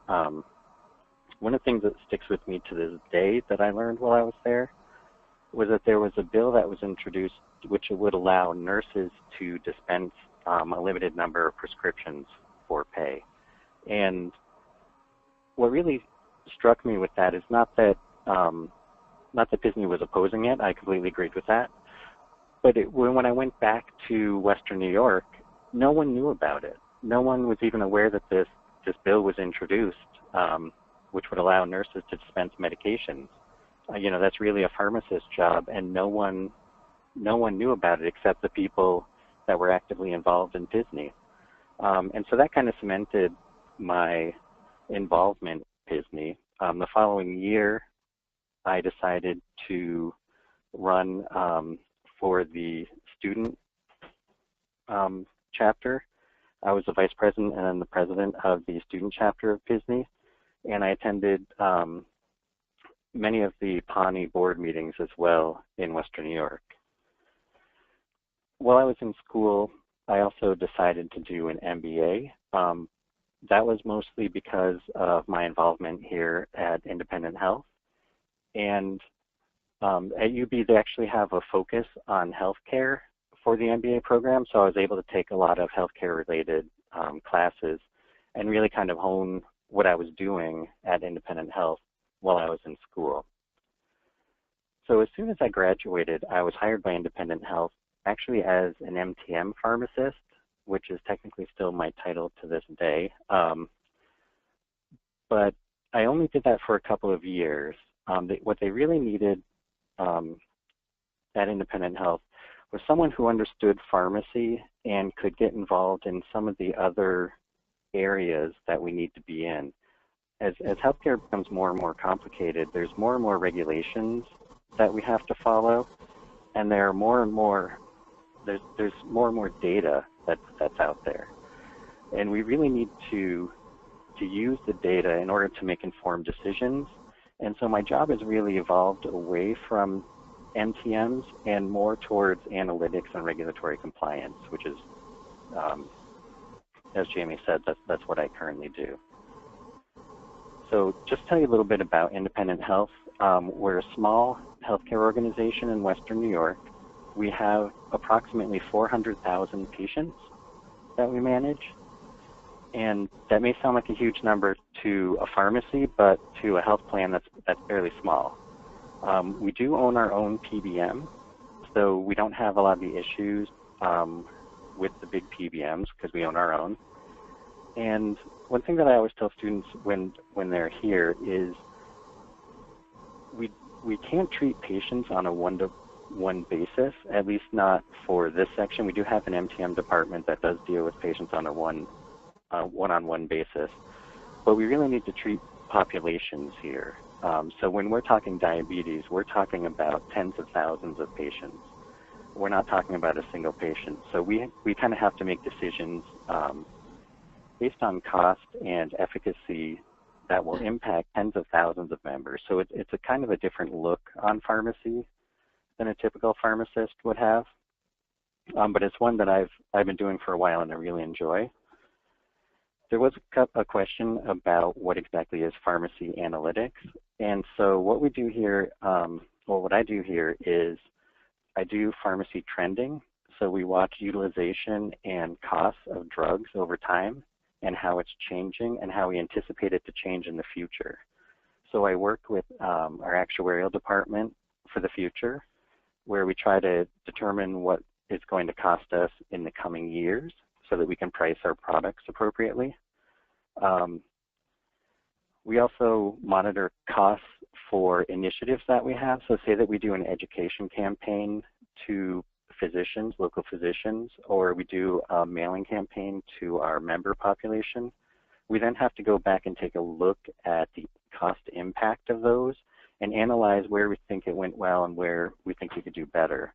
One of the things that sticks with me to this day that I learned while I was there was that there was a bill that was introduced which would allow nurses to dispense a limited number of prescriptions for pay. And what really struck me with that is not that PSSNY was opposing it. I completely agreed with that. But when I went back to Western New York, no one knew about it. No one was even aware that this bill was introduced, which would allow nurses to dispense medications. You know, that's really a pharmacist's job, and no one knew about it except the people that were actively involved in PSSNY. And so that kind of cemented my involvement in PSSNY. The following year, I decided to run for the student chapter. I was the vice president and then the president of the student chapter of PSSNY, and I attended many of the PANI board meetings as well in Western New York. While I was in school, I also decided to do an MBA. That was mostly because of my involvement here at Independent Health. And at UB, they actually have a focus on healthcare for the MBA program, so I was able to take a lot of healthcare-related classes and really kind of hone what I was doing at Independent Health while I was in school. So as soon as I graduated, I was hired by Independent Health actually as an MTM pharmacist, which is technically still my title to this day. But I only did that for a couple of years. What they really needed at Independent Health was someone who understood pharmacy and could get involved in some of the other areas that we need to be in. As healthcare becomes more and more complicated, there's more and more regulations that we have to follow, and there are more and more, there's more and more data that's out there. And we really need to use the data in order to make informed decisions. And so my job has really evolved away from MTMs and more towards analytics and regulatory compliance, which is, as Jamie said, that's what I currently do. So just tell you a little bit about Independent Health. We're a small healthcare organization in Western New York. We have approximately 400,000 patients that we manage. And that may sound like a huge number to a pharmacy, but to a health plan, that's fairly small. We do own our own PBM, so we don't have a lot of the issues with the big PBMs because we own our own. And one thing that I always tell students when they're here is we can't treat patients on a one-to-one basis, at least not for this section. We do have an MTM department that does deal with patients on a one-on-one basis, but we really need to treat populations here. So when we're talking diabetes, we're talking about tens of thousands of patients. we're not talking about a single patient. So we kind of have to make decisions based on cost and efficacy that will impact tens of thousands of members. So it's a kind of a different look on pharmacy than a typical pharmacist would have. But it's one that I've been doing for a while and I really enjoy. There was a question about what exactly is pharmacy analytics. And so what we do here, what I do here is I do pharmacy trending. So we watch utilization and costs of drugs over time and how it's changing and how we anticipate it to change in the future. So I work with our actuarial department for the future, where we try to determine what it's going to cost us in the coming years so that we can price our products appropriately. We also monitor costs for initiatives that we have. So say that we do an education campaign to physicians, local physicians, or we do a mailing campaign to our member population. We then have to go back and take a look at the cost impact of those and analyze where we think it went well and where we think we could do better.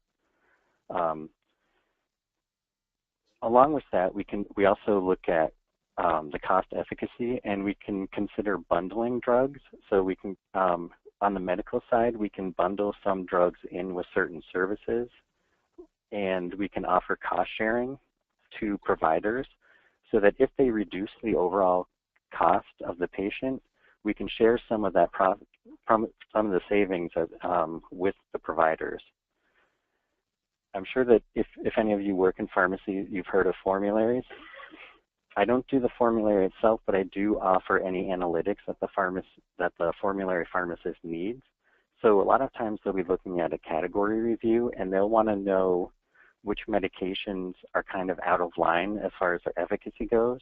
Along with that, we also look at the cost efficacy, and we can consider bundling drugs. So we can, on the medical side, we can bundle some drugs in with certain services, and we can offer cost sharing to providers so that if they reduce the overall cost of the patient, we can share some of that some of the savings with the providers. I'm sure that if any of you work in pharmacy, you've heard of formularies. I don't do the formulary itself, but I do offer any analytics that the formulary pharmacist needs. So a lot of times they'll be looking at a category review, and they'll want to know which medications are kind of out of line as far as their efficacy goes,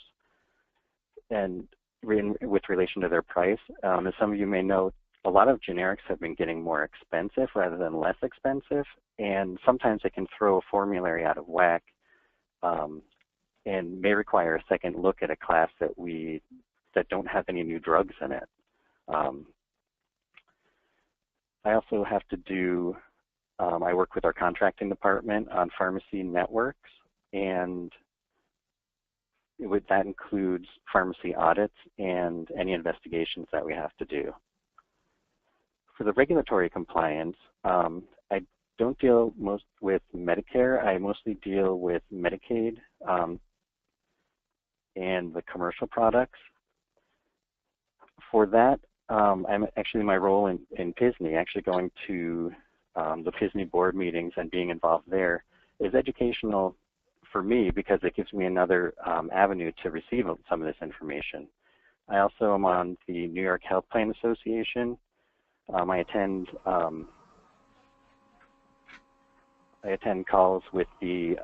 and with relation to their price. As some of you may know, a lot of generics have been getting more expensive rather than less expensive, and sometimes it can throw a formulary out of whack and may require a second look at a class that don't have any new drugs in it. I also have to do, I work with our contracting department on pharmacy networks, and that includes pharmacy audits and any investigations that we have to do. For the regulatory compliance, I don't deal most with Medicare. I mostly deal with Medicaid and the commercial products. For that, I'm actually, my role in PSSNY, actually going to the PSSNY board meetings and being involved there is educational for me because it gives me another avenue to receive some of this information. I also am on the New York Health Plan Association. I attend calls with the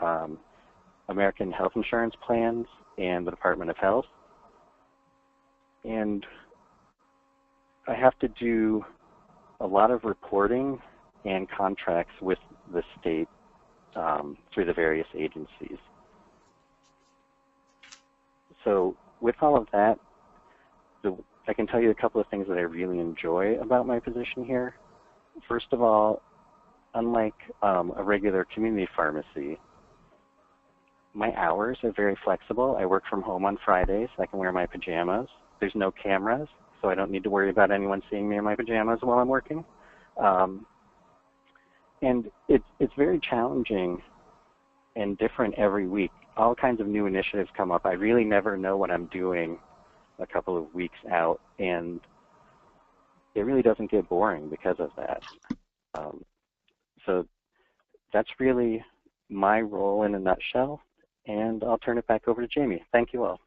American Health Insurance Plans and the Department of Health. And I have to do a lot of reporting and contracts with the state through the various agencies. So with all of that, I can tell you a couple of things that I really enjoy about my position here. First of all, unlike a regular community pharmacy, my hours are very flexible. I work from home on Fridays. I can wear my pajamas. There's no cameras, so I don't need to worry about anyone seeing me in my pajamas while I'm working. And it's very challenging and different every week. All kinds of new initiatives come up. I really never know what I'm doing a couple of weeks out, and it really doesn't get boring because of that. So that's really my role in a nutshell, and I'll turn it back over to Jamie. Thank you all.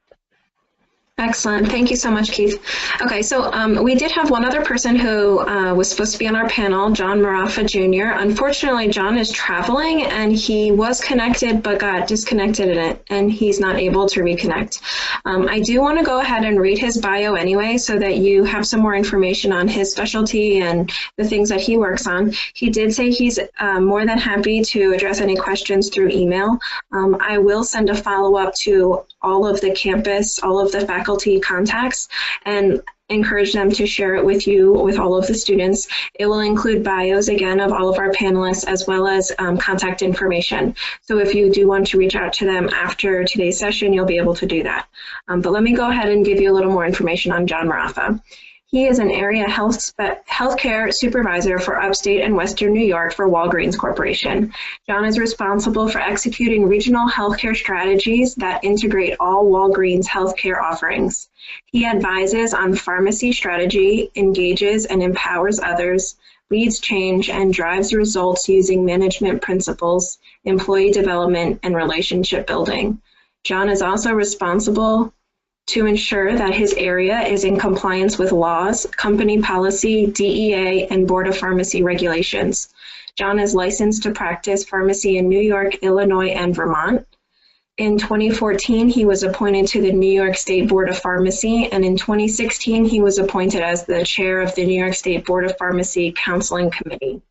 Excellent. Thank you so much, Keith. Okay, so we did have one other person who was supposed to be on our panel, John Marafa Jr. Unfortunately, John is traveling, and he was connected but got disconnected in it, and he's not able to reconnect. I do want to go ahead and read his bio anyway so that you have some more information on his specialty and the things that he works on. He did say he's more than happy to address any questions through email. I will send a follow-up to all of the campus, all of the faculty contacts, and encourage them to share it with you, with all of the students. It will include bios, again, of all of our panelists, as well as contact information. So if you do want to reach out to them after today's session, you'll be able to do that. But let me go ahead and give you a little more information on John Marafa. He is an area healthcare supervisor for upstate and western New York for Walgreens Corporation. John is responsible for executing regional healthcare strategies that integrate all Walgreens healthcare offerings. He advises on pharmacy strategy, engages and empowers others, leads change, and drives results using management principles, employee development, and relationship building. John is also responsible to ensure that his area is in compliance with laws, company policy, DEA, and Board of Pharmacy regulations. John is licensed to practice pharmacy in New York, Illinois, and Vermont. In 2014, he was appointed to the New York State Board of Pharmacy, and in 2016, he was appointed as the chair of the New York State Board of Pharmacy Counseling Committee.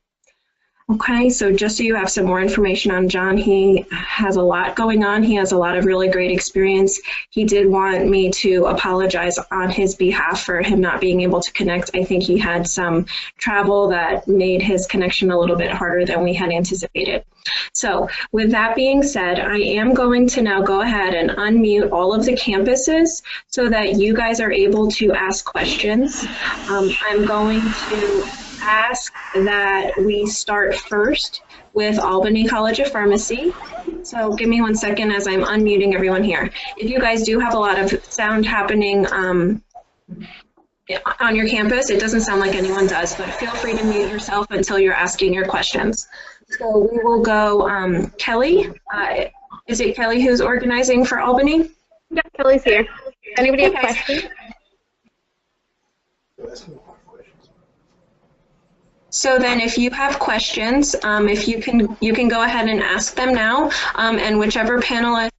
Okay, so just so you have some more information on John, he has a lot going on. He has a lot of really great experience. He did want me to apologize on his behalf for him not being able to connect. I think he had some travel that made his connection a little bit harder than we had anticipated. So with that being said, I am going to now go ahead and unmute all of the campuses so that you guys are able to ask questions. I'm going to ask that we start first with Albany College of Pharmacy. So give me 1 second as I'm unmuting everyone here. If you guys do have a lot of sound happening on your campus, it doesn't sound like anyone does, but feel free to mute yourself until you're asking your questions. So we will go Kelly. Is it Kelly who's organizing for Albany? Yep, Kelly's here. Anybody have questions? So then if you have questions, if you can go ahead and ask them now, and whichever panelist,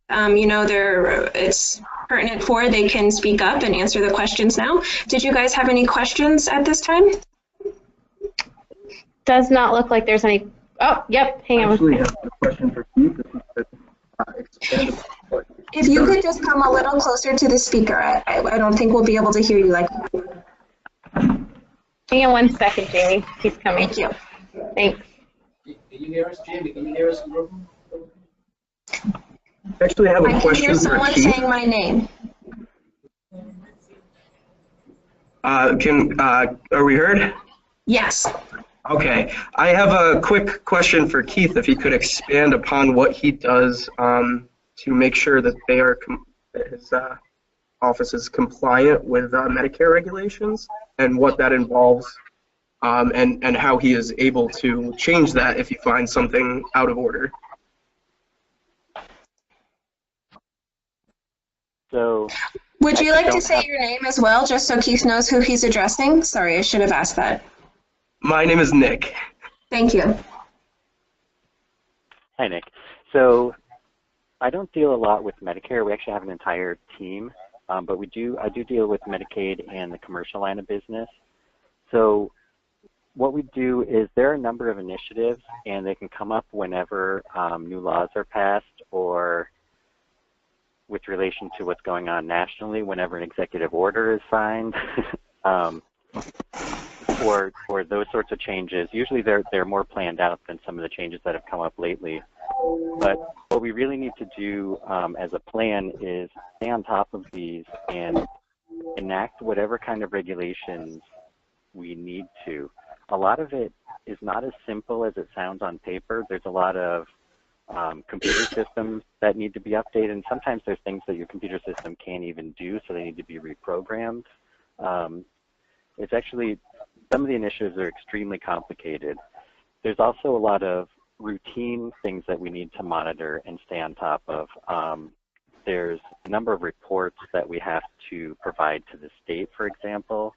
it's pertinent for, they can speak up and answer the questions now. Did you guys have any questions at this time? Does not look like there's any. Oh, yep, hang on. Actually, I have a question for Keith. If you could just come a little closer to the speaker, I don't think we'll be able to hear you like that. Hang on 1 second, Jamie. He's coming. Thank you. Thanks. Can you hear us, Jamie? Can you hear us? Actually, I have a I can question hear for someone Keith. saying my name. Are we heard? Yes. Okay. I have a quick question for Keith, if he could expand upon what he does to make sure that his office is compliant with Medicare regulations, and what that involves, and how he is able to change that if he finds something out of order. So, Would you like to don't say have- your name as well, just so Keith knows who he's addressing? Sorry, I should have asked that. My name is Nick. Thank you. Hi, Nick. So I don't deal a lot with Medicare. We actually have an entire team, but I do deal with Medicaid and the commercial line of business. So what we do is there are a number of initiatives, and they can come up whenever new laws are passed, or with relation to what's going on nationally, whenever an executive order is signed, or those sorts of changes. Usually they're more planned out than some of the changes that have come up lately. But what we really need to do as a plan is stay on top of these and enact whatever kind of regulations we need to. A lot of it is not as simple as it sounds on paper. There's a lot of computer systems that need to be updated, and sometimes there's things that your computer system can't even do, so they need to be reprogrammed. It's actually, some of the initiatives are extremely complicated. There's also a lot of routine things that we need to monitor and stay on top of. There's a number of reports that we have to provide to the state, for example.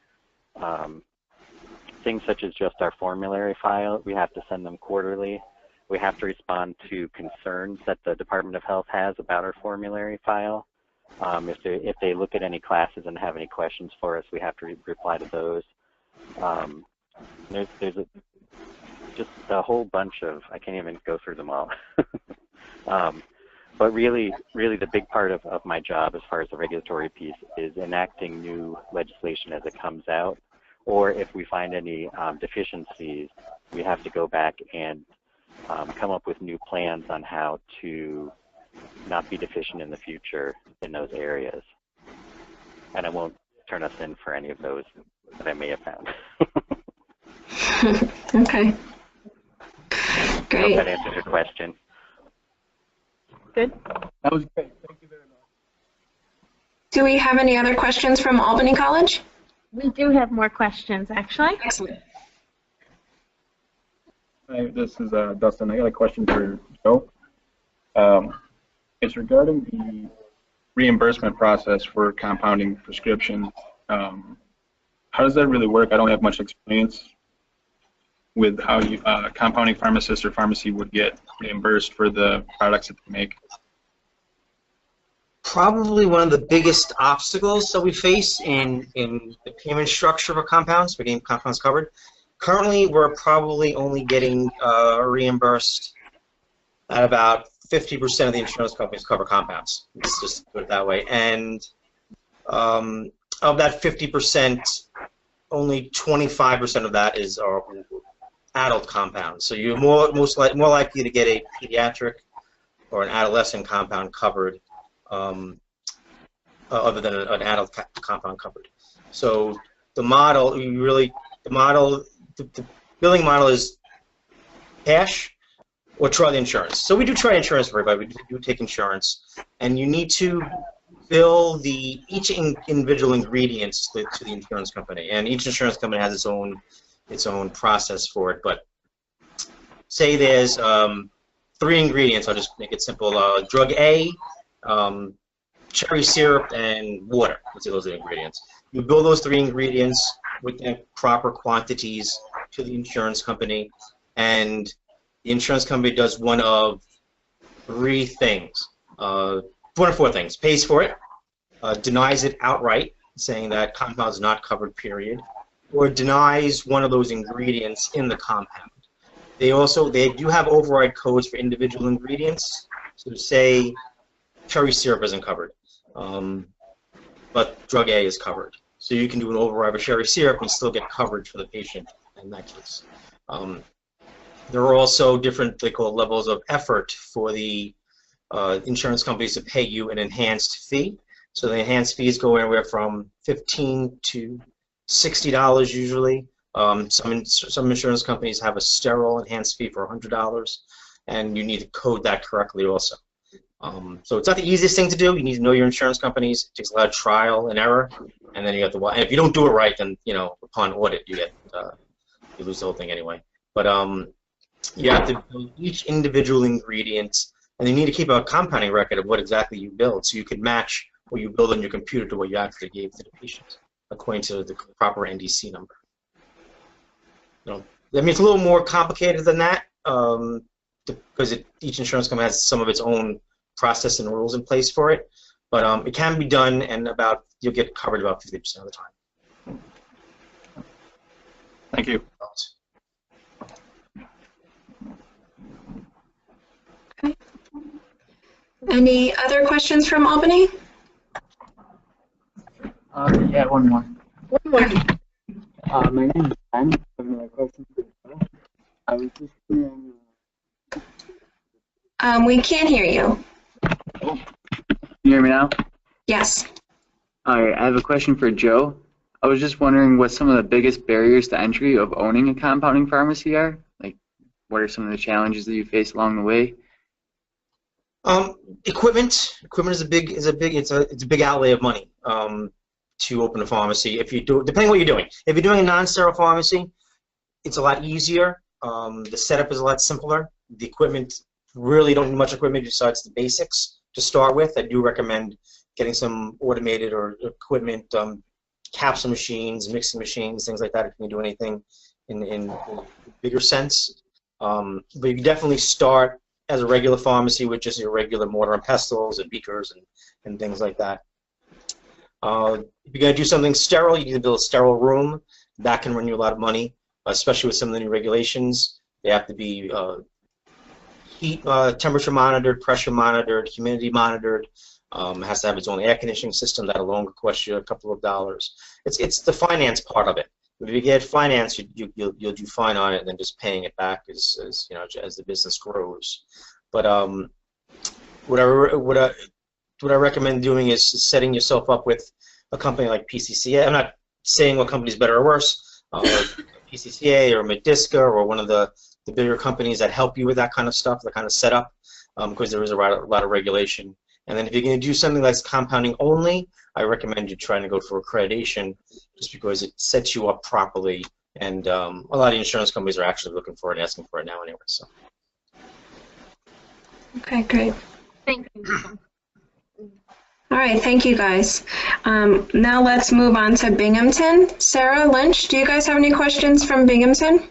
Things such as just our formulary file, we have to send them quarterly. We have to respond to concerns that the Department of Health has about our formulary file. If they look at any classes and have any questions for us, we have to reply to those. There's just a whole bunch of, I can't even go through them all. But really the big part of my job as far as the regulatory piece is enacting new legislation as it comes out, or if we find any deficiencies, we have to go back and come up with new plans on how to not be deficient in the future in those areas. And I won't turn us in for any of those that I may have found. Okay. I Great. hope that answers your question. Good. That was great. Thank you very much. Do we have any other questions from Albany College? We do have more questions, actually. Excellent. Hi, this is Dustin. I got a question for Joe. It's regarding the reimbursement process for compounding prescriptions. How does that really work? I don't have much experience with how you, compounding pharmacist or pharmacy would get reimbursed for the products that they make. Probably one of the biggest obstacles that we face in the payment structure for compounds, for getting compounds covered. Currently, we're probably only getting reimbursed at about 50% of the insurance companies cover compounds. Let's just put it that way. And of that 50%, only 25% of that is adult compounds. So you're more likely to get a pediatric or an adolescent compound covered, other than an adult compound covered. So the model, the billing model is cash or try the insurance. So we do try insurance for everybody. We do take insurance, and you need to bill each individual ingredients to the insurance company, and each insurance company has its own process for it. But say there's 3 ingredients. I'll just make it simple. Drug A, cherry syrup, and water. Let's say those are the ingredients. You bill those 3 ingredients with the proper quantities to the insurance company, and the insurance company does one of 3 things. 1 or 4 things. Pays for it, denies it outright, saying that compound is not covered, period, or denies one of those ingredients in the compound. They do have override codes for individual ingredients. So say cherry syrup isn't covered, but drug A is covered. So you can do an override of cherry syrup and still get coverage for the patient in that case. There are also different, they call levels of effort for the insurance companies to pay you an enhanced fee. So the enhanced fees go anywhere from $15 to $60 usually. Some insurance companies have a sterile enhanced fee for $100, and you need to code that correctly also. So it's not the easiest thing to do. You need to know your insurance companies. It takes a lot of trial and error, and then you have to. And if you don't do it right, then upon audit you lose the whole thing anyway. But you have to build each individual ingredient, and you need to keep a compounding record of what exactly you build, so you can match what you build on your computer to what you actually gave to the patient, according to the proper NDC number. I mean, it's a little more complicated than that, because each insurance company has some of its own process and rules in place for it. But it can be done, and you'll get covered about 50% of the time. Thank you. Okay. Any other questions from Albany? Yeah, one more. One more. My name is Ben. I have another question for you. I was just wondering. We can't hear you. Oh, can you hear me now? Yes. All right, I have a question for Joe. I was just wondering what some of the biggest barriers to entry of owning a compounding pharmacy are. Like, what are some of the challenges that you face along the way? Equipment. Equipment is a big outlay of money to open a pharmacy. If you do, depending on what you're doing. If you're doing a non-sterile pharmacy, it's a lot easier. The setup is a lot simpler. The equipment, really don't need much equipment besides the basics to start with. I do recommend getting some automated or equipment, capsule machines, mixing machines, things like that, if you can do anything in a bigger sense. But you can definitely start as a regular pharmacy with just your regular mortar and pestles and beakers and things like that. If you're going to do something sterile, you need to build a sterile room. That can run you a lot of money, especially with some of the new regulations. They have to be heat, temperature monitored, pressure monitored, humidity monitored. It has to have its own air conditioning system. That alone could cost you a couple of dollars. It's the finance part of it. If you get finance, you'll do fine on it, and then just paying it back as you know, as the business grows. But what I recommend doing is setting yourself up with a company like PCCA. I'm not saying what company's better or worse, PCCA or Medisca or one of the bigger companies that help you with that kind of stuff, that kind of setup, because there is a lot of regulation. And then if you're going to do something like compounding only, I recommend you trying to go for accreditation, just because it sets you up properly. And a lot of insurance companies are actually looking for it and asking for it now anyway. So. Okay, great. Thank you. All right, thank you guys. Now let's move on to Binghamton. Sarah, Lynch, do you guys have any questions from Binghamton?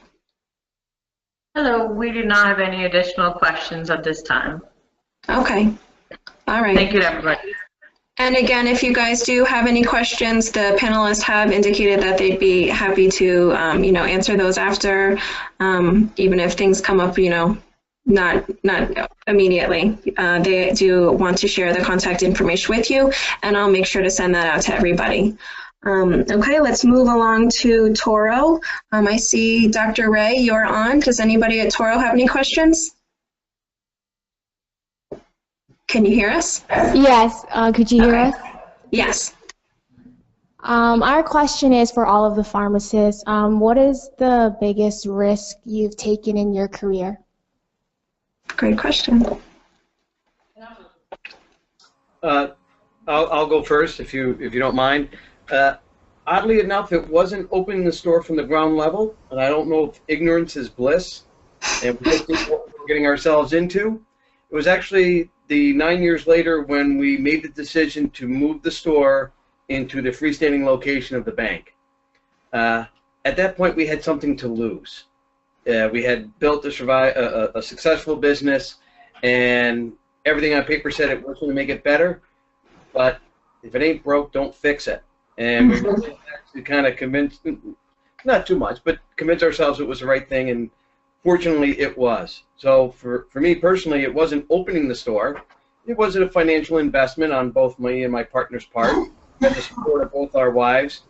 Hello, we do not have any additional questions at this time. Okay, all right. Thank you to everybody. And again, if you guys do have any questions, the panelists have indicated that they'd be happy to, answer those after, even if things come up, not immediately. They do want to share the contact information with you, and I'll make sure to send that out to everybody. Okay, let's move along to Toro. I see Dr. Ray, you're on. Does anybody at Toro have any questions? Can you hear us? Yes. Could you hear us? Yes. Our question is for all of the pharmacists. What is the biggest risk you've taken in your career? Great question. I'll go first if you don't mind. Oddly enough, it wasn't opening the store from the ground level, and I don't know if ignorance is bliss, and we just didn't know what we were getting ourselves into. It was actually the 9 years later when we made the decision to move the store into the freestanding location of the bank. At that point, we had something to lose. We had built a successful business, and everything on paper said it was going to make it better, but if it ain't broke, don't fix it. And we really had to kind of convince, not too much, but convince ourselves it was the right thing, and fortunately it was. So for me personally, it wasn't opening the store. It was a financial investment on both me and my partner's part. We had the support of both our wives,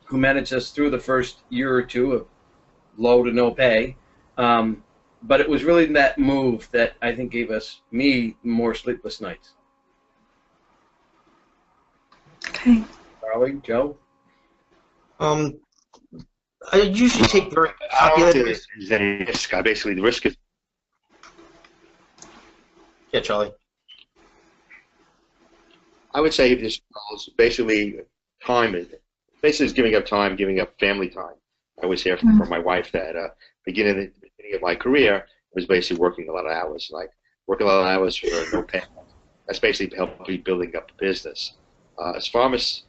who managed us through the first year or two of low to no pay. But it was really that move that I think gave me more sleepless nights. Okay. Charlie, Joe? I usually take very calculated risk. Is any risk? Basically, the risk is. Yeah, Charlie. I would say this is basically time. Basically, is giving up time, giving up family time. I always hear from my wife that beginning of my career, I was basically working a lot of hours, working a lot of hours for no pay. That's basically helped me building up the business. As pharmacists,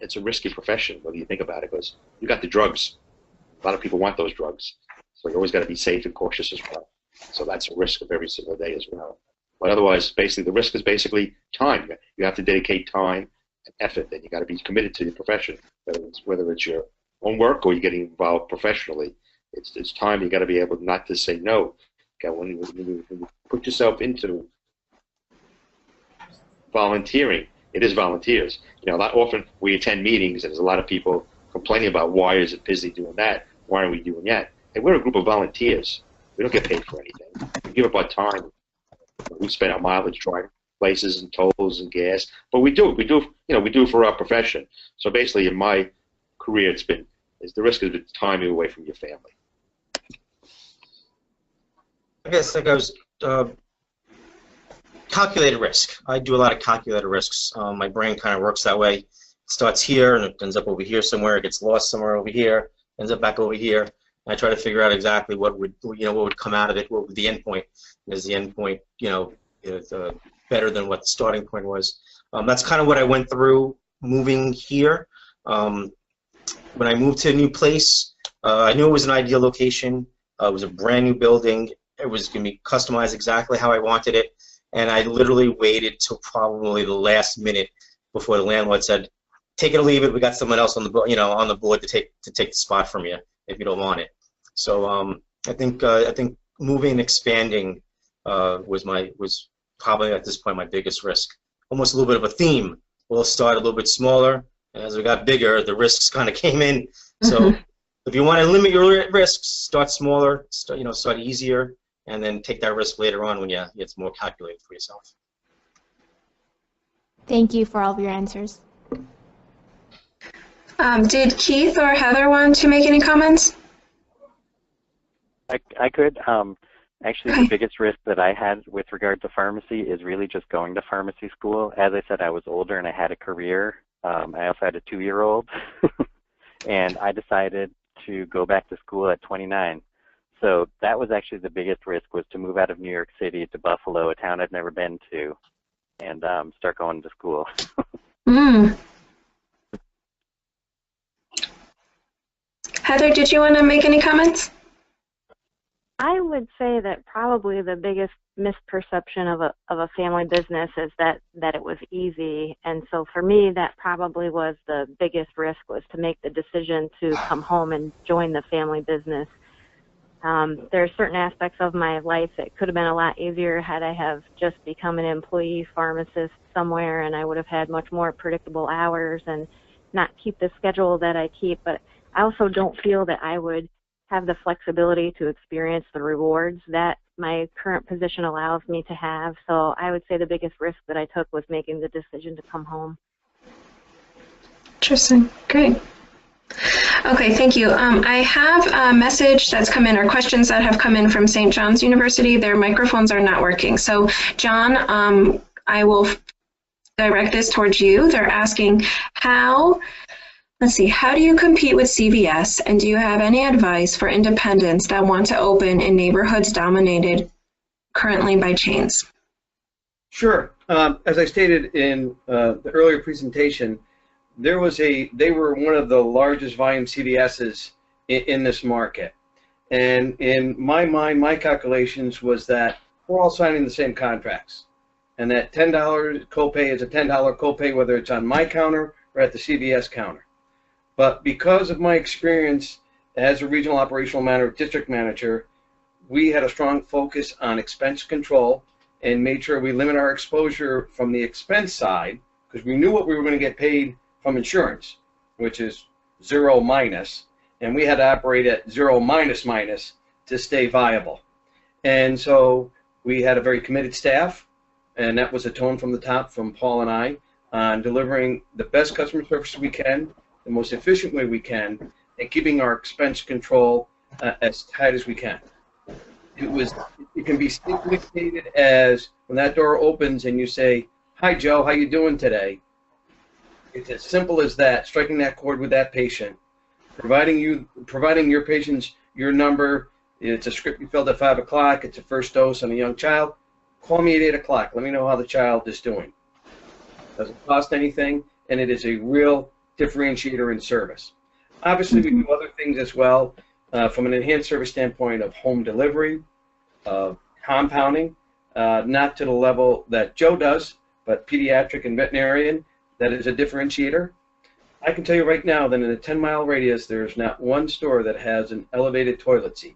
it's a risky profession, whether you think about it, because you got the drugs. A lot of people want those drugs, so you always got to be safe and cautious as well. So that's a risk of every single day as well. But otherwise, basically, the risk is basically time. You have to dedicate time and effort, and you got to be committed to your profession, whether it's your own work or you're getting involved professionally. It's time. You got to be able not to say no. Okay, when you put yourself into volunteering, it is volunteers. Not often we attend meetings, and there's a lot of people complaining about why is it busy doing that? Why are we doing that? Hey, we're a group of volunteers. We don't get paid for anything. We give up our time. We spend our mileage driving places and tolls and gas, but we do it for our profession. So basically, in my career, the risk has been time you away from your family. I guess I was calculated risk. I do a lot of calculated risks. My brain kind of works that way. It starts here and it ends up over here somewhere. It gets lost somewhere over here, ends up back over here. And I try to figure out exactly what would come out of it. What would the end point? Is the end point better than what the starting point was? That's kind of what I went through moving here. When I moved to a new place, I knew it was an ideal location. It was a brand new building. It was going to be customized exactly how I wanted it, and I literally waited till probably the last minute before the landlord said, "Take it or leave it. We got someone else on the board to take the spot from you." if you don't want it. So I think moving and expanding was probably at this point my biggest risk. Almost a little bit of a theme. We'll start a little bit smaller, and as we got bigger, the risks kind of came in. So if you want to limit your risks, start smaller, start easier, and then take that risk later on when it's more calculated for yourself. Thank you for all of your answers. Did Keith or Heather want to make any comments? I could. Actually, the biggest risk that I had with regard to pharmacy is really just going to pharmacy school. As I said, I was older and I had a career. I also had a 2-year-old. And I decided to go back to school at 29. So that was actually the biggest risk, was to move out of New York City to Buffalo, a town I'd never been to, and start going to school. Heather, did you want to make any comments? I would say that probably the biggest misperception of a family business is that it was easy. And so for me, that probably was the biggest risk, was to make the decision to come home and join the family business. There are certain aspects of my life that could have been a lot easier had I have just become an employee pharmacist somewhere, and I would have had much more predictable hours and not keep the schedule that I keep. But I also don't feel that I would have the flexibility to experience the rewards that my current position allows me to have. So I would say the biggest risk that I took was making the decision to come home. Interesting. Great. Okay, thank you. I have a message that's come in, or questions that have come in from St. John's University. Their microphones are not working. So, John, I will direct this towards you. They're asking how do you compete with CVS, and do you have any advice for independents that want to open in neighborhoods dominated currently by chains? Sure. As I stated in the earlier presentation, they were one of the largest volume CVSs in this market. And in my mind, my calculations was that we're all signing the same contracts, and that $10 copay is a $10 copay, whether it's on my counter or at the CVS counter. But because of my experience as a regional operational manager, district manager, we had a strong focus on expense control and made sure we limit our exposure from the expense side, because we knew what we were going to get paid from insurance, which is 0 minus, and we had to operate at 0 minus to stay viable. And so we had a very committed staff, and that was a tone from the top from Paul and I on delivering the best customer service we can, the most efficient way we can, and keeping our expense control as tight as we can. It can be simply stated as when that door opens and you say, "Hi Joe, how you doing today?" It's as simple as that, striking that chord with that patient, providing your patients your number. It's a script you filled at 5 o'clock, it's a first dose on a young child. Call me at 8 o'clock, let me know how the child is doing. Doesn't cost anything, and it is a real differentiator in service. Obviously, we do other things as well from an enhanced service standpoint of home delivery, compounding, not to the level that Joe does, but pediatric and veterinarian, that is a differentiator. I can tell you right now that in a 10-mile radius, there's not one store that has an elevated toilet seat.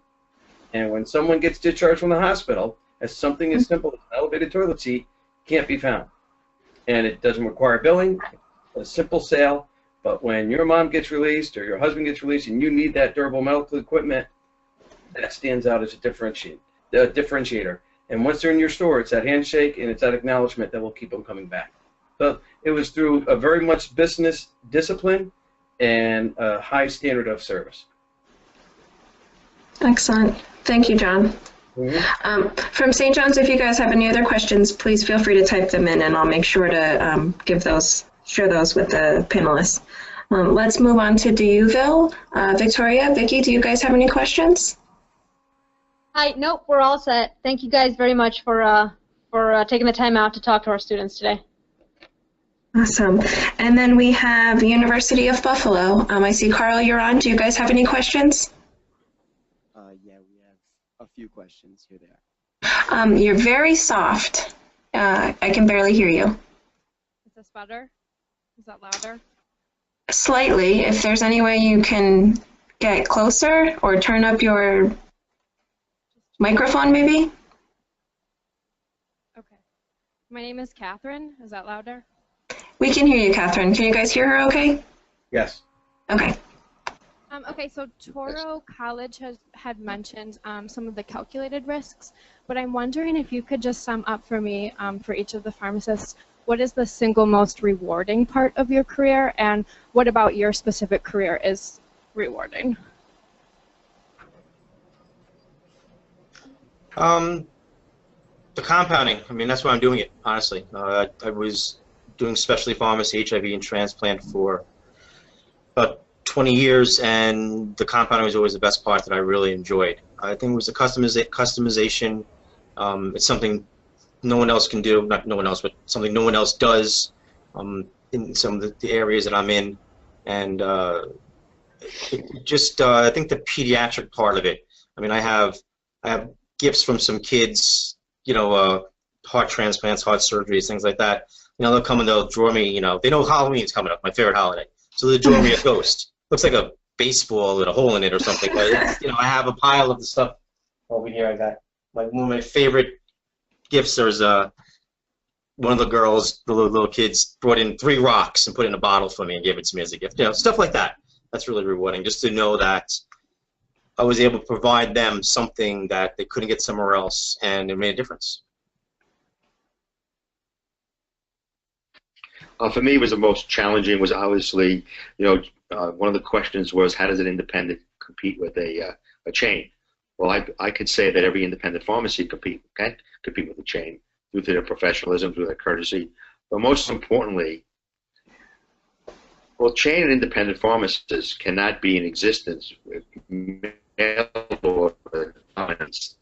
And when someone gets discharged from the hospital, as something as simple as an elevated toilet seat can't be found. And it doesn't require billing, a simple sale. But when your mom gets released or your husband gets released and you need that durable medical equipment, that stands out as a differentiator. And once they're in your store, it's that handshake and it's that acknowledgement that will keep them coming back. So it was through a very much business discipline and a high standard of service. Excellent. Thank you, John. From St. John's, if you guys have any other questions, please feel free to type them in, and I'll make sure to share those with the panelists. Let's move on to Deauville. Victoria, Vicki, do you guys have any questions? Hi, nope, we're all set. Thank you guys very much for taking the time out to talk to our students today. Awesome. And then we have University of Buffalo. I see Carl, you're on. Do you guys have any questions? Yeah, we have a few questions here there. You're very soft. I can barely hear you. Is this better? Is that louder? Slightly. If there's any way you can get closer or turn up your microphone maybe? Okay. My name is Catherine. Is that louder? We can hear you, Catherine. Can you guys hear her okay? Yes. Okay. Okay, so Toro College had mentioned some of the calculated risks, but I'm wondering if you could just sum up for me, for each of the pharmacists, what is the single most rewarding part of your career, and what about your specific career is rewarding? The compounding. I mean, that's why I'm doing it, honestly. I was doing specialty pharmacy, HIV, and transplant for about 20 years, and the compounding was always the best part that I really enjoyed. I think it was the customization. It's something no one else can do, not no one else, but something no one else does in some of the areas that I'm in. And just I think the pediatric part of it. I mean, I have gifts from some kids, you know, heart transplants, heart surgeries, things like that. You know, they'll come and they'll draw me, you know, they know Halloween's coming up, my favorite holiday. So they draw me a ghost. Looks like a baseball with a hole in it or something. But it's, you know, I have a pile of the stuff over here. I got like one of my favorite gifts. There's one of the girls, the little kids, brought in 3 rocks and put it in a bottle for me and gave it to me as a gift. You know, stuff like that. That's really rewarding, just to know that I was able to provide them something that they couldn't get somewhere else, and it made a difference. For me, it was the most challenging. Was obviously, you know, one of the questions was, how does an independent compete with a chain? Well, I could say that every independent pharmacy can compete with a chain due to their professionalism, due to their courtesy, but most importantly, well, chain and independent pharmacists cannot be in existence with mail order dominance.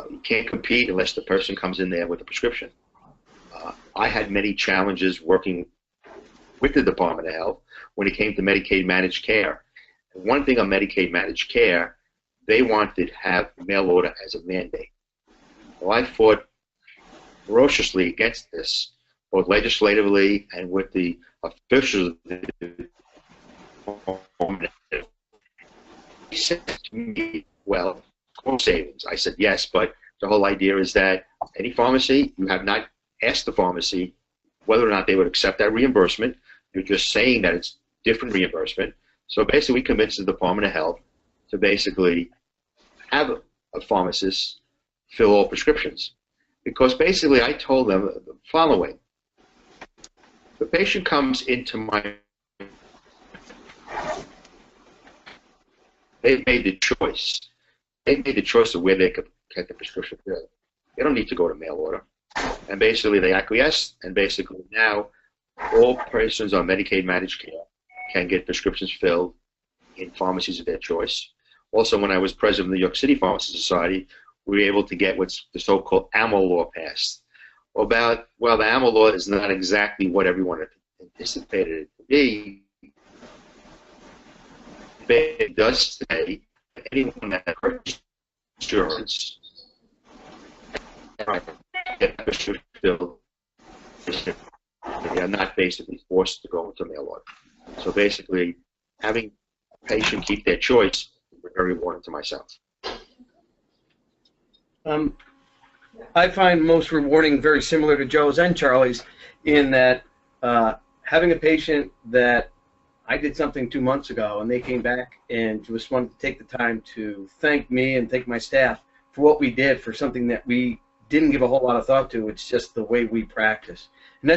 You can't compete unless the person comes in there with a prescription. I had many challenges working with the Department of Health when it came to Medicaid managed care. And one thing on Medicaid managed care, they wanted to have mail order as a mandate. Well, I fought ferociously against this, both legislatively and with the officials of the Department of Health. He said to me, well, cost savings. I said, yes, but the whole idea is that any pharmacy, you have not asked the pharmacy whether or not they would accept that reimbursement. You're just saying that it's different reimbursement. So basically, we convinced the Department of Health to basically have a pharmacist fill all prescriptions. Because basically, I told them the following. The patient comes into my... They've made the choice. They made the choice of where they could get the prescription filled. They don't need to go to mail order. And basically they acquiesce, and basically now all persons on Medicaid managed care can get prescriptions filled in pharmacies of their choice. Also, when I was president of the New York City Pharmacy Society, we were able to get what's the so-called AMO law passed. Well, the AMO law is not exactly what everyone anticipated it to be. It does say that anyone that purchases insurance filled, they are not basically forced to go into mail order. So basically, having a patient keep their choice is very important to myself. I find most rewarding very similar to Joe's and Charlie's in that having a patient that I did something 2 months ago and they came back and just wanted to take the time to thank me and thank my staff for what we did for something that we didn't give a whole lot of thought to. It's just the way we practice. And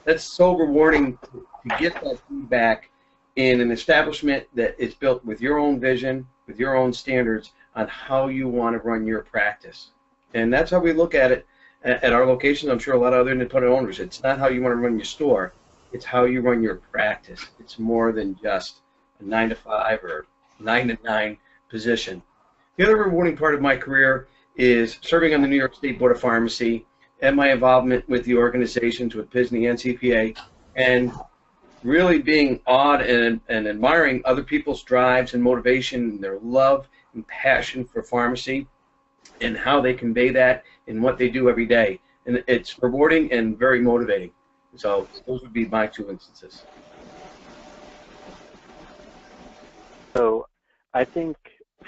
that's so rewarding to get that feedback in an establishment that is built with your own vision, with your own standards on how you want to run your practice. And that's how we look at it at our locations. I'm sure a lot of other independent owners. It's not how you want to run your store. It's how you run your practice. It's more than just a 9 to 5 or 9 to 9 position. The other rewarding part of my career is serving on the New York State Board of Pharmacy and my involvement with the organizations with PSSNY and CPA, and really being awed and admiring other people's drives and motivation, their love and passion for pharmacy, and how they convey that in what they do every day. And it's rewarding and very motivating. So those would be my 2 instances. I think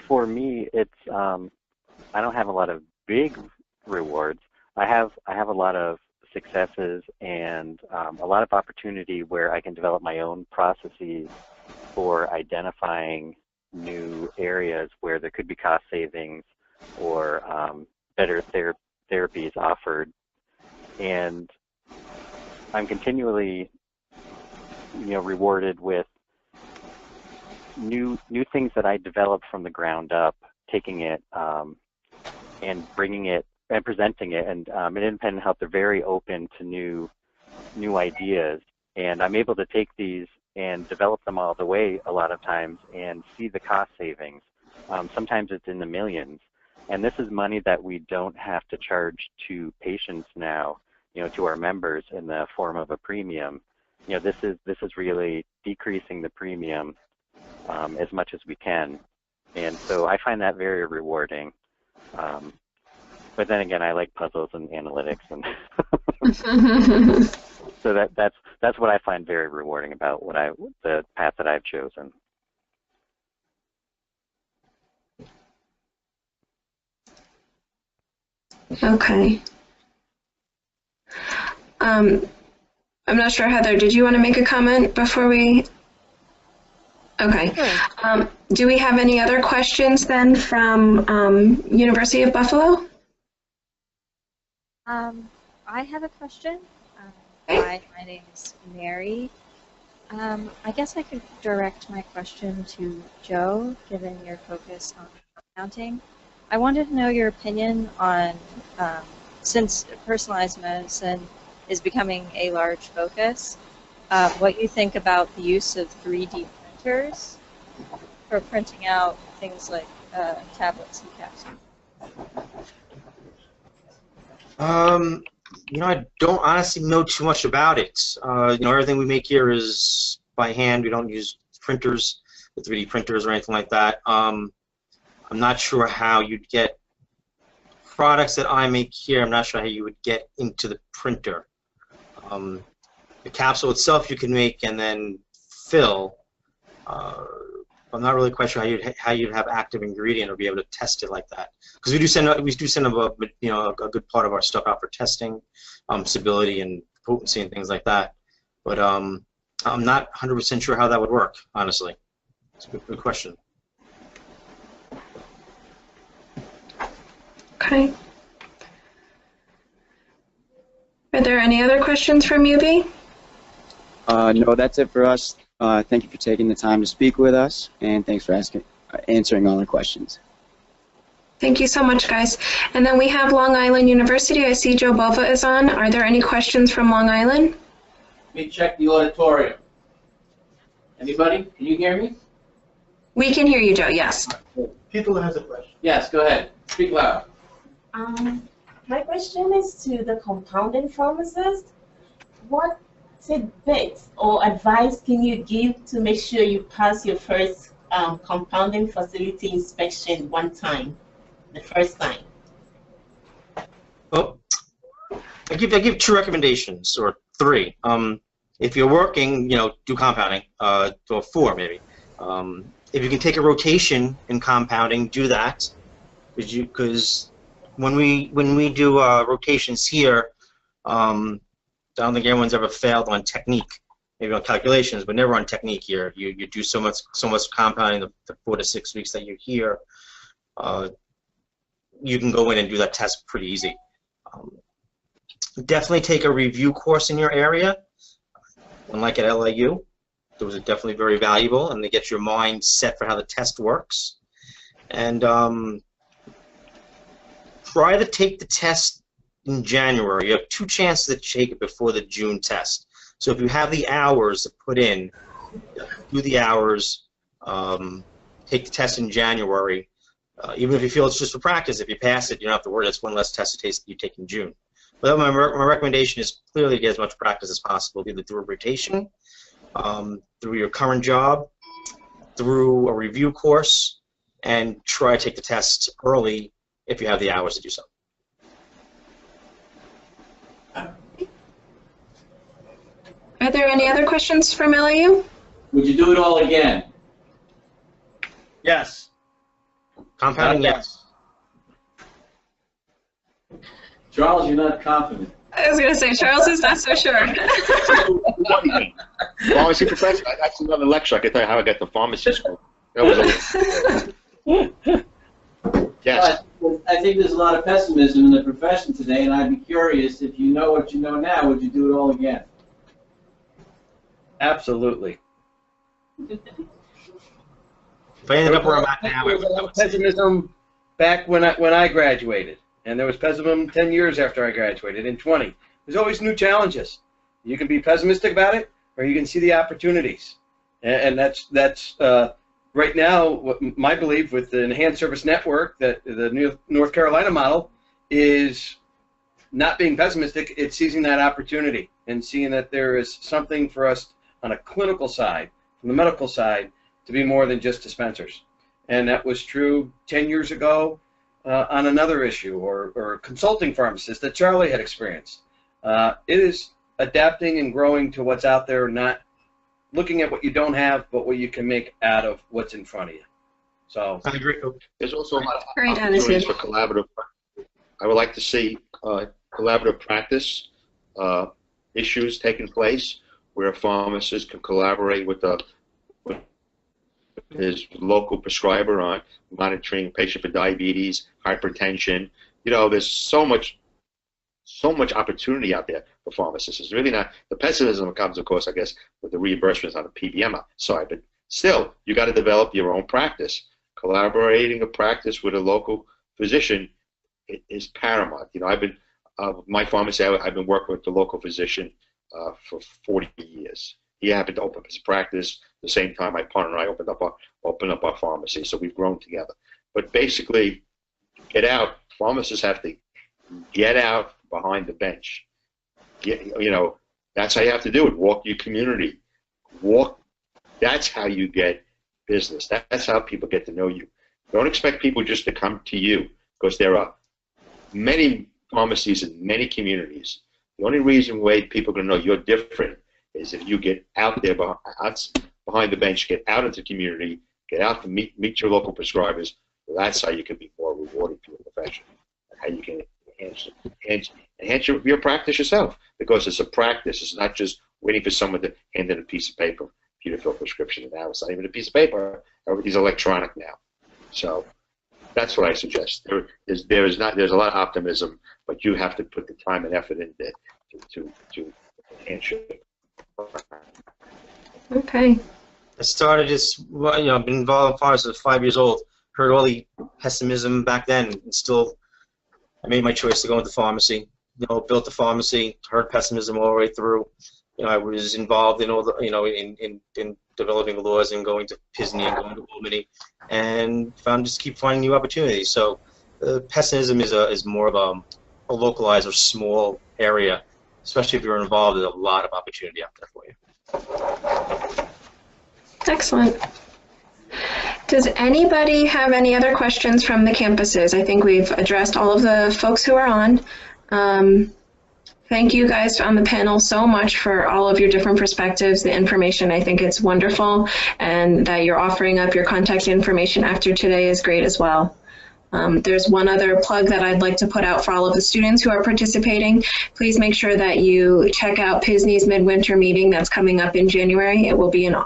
for me, it's I don't have a lot of big rewards. I have a lot of successes and a lot of opportunity where I can develop my own processes for identifying new areas where there could be cost savings or better therapies offered. And I'm continually, rewarded with new things that I develop from the ground up, taking it and bringing it and presenting it. And in independent health, they're very open to new ideas, and I'm able to take these and develop them all the way a lot of times and see the cost savings. Sometimes it's in the millions, and this is money that we don't have to charge to patients now, to our members in the form of a premium. This is really decreasing the premium as much as we can, and so I find that very rewarding. But then again, I like puzzles and analytics, and so that's what I find very rewarding about the path that I've chosen. Okay. I'm not sure, Heather, did you want to make a comment before we? Okay. Sure. Do we have any other questions then from University of Buffalo? I have a question. Hi, my name is Mary. I guess I could direct my question to Joe, given your focus on accounting. I wanted to know your opinion on, since personalized medicine is becoming a large focus, what you think about the use of 3D printers for printing out things like tablets and capsules. I don't honestly know too much about it. Everything we make here is by hand. We don't use printers, the 3D printers or anything like that. I'm not sure how you'd get products that I make here. I'm not sure how you would get into the printer. The capsule itself you can make and then fill. I'm not really quite sure how you'd have active ingredient or be able to test it like that. Because we do send them a good part of our stuff out for testing, stability and potency and things like that. But I'm not 100% sure how that would work, honestly. It's a good question. Okay. Are there any other questions from UB? No, that's it for us. Thank you for taking the time to speak with us, and thanks for answering all our questions. Thank you so much, guys. And then we have Long Island University. I see Joe Bova is on. Are there any questions from Long Island? Let me check the auditorium. Anybody? Can you hear me? We can hear you, Joe, yes. People has a question. Yes, go ahead. Speak loud. My question is to the compounding pharmacist. What tidbits or advice can you give to make sure you pass your first compounding facility inspection the first time? Well, I give 2 recommendations, or 3. If you're working, do compounding, or 4 maybe. If you can take a rotation in compounding, do that, because when we do rotations here, I don't think anyone's ever failed on technique, maybe on calculations, but never on technique here. You do so much compounding the 4 to 6 weeks that you're here. You can go in and do that test pretty easy. Definitely take a review course in your area, unlike at LIU. Those are definitely very valuable, and they get your mind set for how the test works. And try to take the test in January. You have 2 chances to take it before the June test. So if you have the hours to put in, do the hours, take the test in January. Even if you feel it's just for practice, if you pass it, you don't have to worry. That's one less test you take in June. But my recommendation is clearly to get as much practice as possible, either through a rotation, through your current job, through a review course, and try to take the test early if you have the hours to do so. Are there any other questions from LIU? Would you do it all again? Yes. Compounding, yes. Charles, you're not confident. I was going to say, Charles is not so sure. Pharmacy professor, that's another lecture. I can tell you how I got to pharmacy school. That was yes. But I think there's a lot of pessimism in the profession today, and I'd be curious, if you know what you know now, would you do it all again? Absolutely. If I ended up where I'm at now, There was a lot of pessimism back when I graduated, and there was pessimism 10 years after I graduated, and 20. There's always new challenges. You can be pessimistic about it, or you can see the opportunities, and that's right now what my belief with the Enhanced Service Network, that the new North Carolina model is not being pessimistic. It's seizing that opportunity and seeing that there is something for us on a clinical side, from the medical side, to be more than just dispensers. And that was true 10 years ago on another issue, or consulting pharmacists that Charlie had experienced. It is adapting and growing to what's out there, not looking at what you don't have, but what you can make out of what's in front of you. So I agree. There's also a lot of Great opportunities attitude. for collaborative. I would like to see collaborative practice issues taking place where a pharmacist can collaborate with his local prescriber on monitoring a patient for diabetes, hypertension. You know, there's so much opportunity out there for pharmacists. It's really not, the pessimism comes, of course, I guess, with the reimbursements on the PBM side, but still, you got to develop your own practice. Collaborating a practice with a local physician is paramount. You know, I've been, my pharmacy, I've been working with the local physician for 40 years. He happened to open up his practice the same time my partner and I opened up our pharmacy, so we've grown together. But basically, get out. Pharmacists have to get out behind the bench. You know, that's how you have to do it. Walk your community. Walk. That's how you get business. That's how people get to know you. Don't expect people just to come to you, because there are many pharmacies in many communities. The only reason why people are going to know you're different is if you get out there behind the bench, get out into the community, get out to meet your local prescribers. That's how you can be more rewarded for your profession. How you can enhance your practice yourself, because it's a practice. It's not just waiting for someone to hand in a piece of paper for you to fill a prescription. Now it's not even a piece of paper. Everything's electronic now. So that's what I suggest. There's a lot of optimism, but you have to put the time and effort in there to enhance your practice. Okay. I started as, well, you know, I've been involved in pharmacy since 5 years old. Heard all the pessimism back then, and still, I made my choice to go into pharmacy. You know, built the pharmacy, heard pessimism all the way through. You know, I was involved in all the, you know, in developing the laws and going to PSSNY and going to Albany, and just keep finding new opportunities. So, pessimism is more of a localized or small area, especially if you're involved. There's a lot of opportunity out there for you. Excellent. Does anybody have any other questions from the campuses? I think we've addressed all of the folks who are on. Thank you guys on the panel so much for all of your different perspectives, the information. I think it's wonderful, and that you're offering up your contact information after today is great as well. There's one other plug that I'd like to put out for all of the students who are participating. Please make sure that you check out PSSNY's midwinter meeting that's coming up in January. It will be in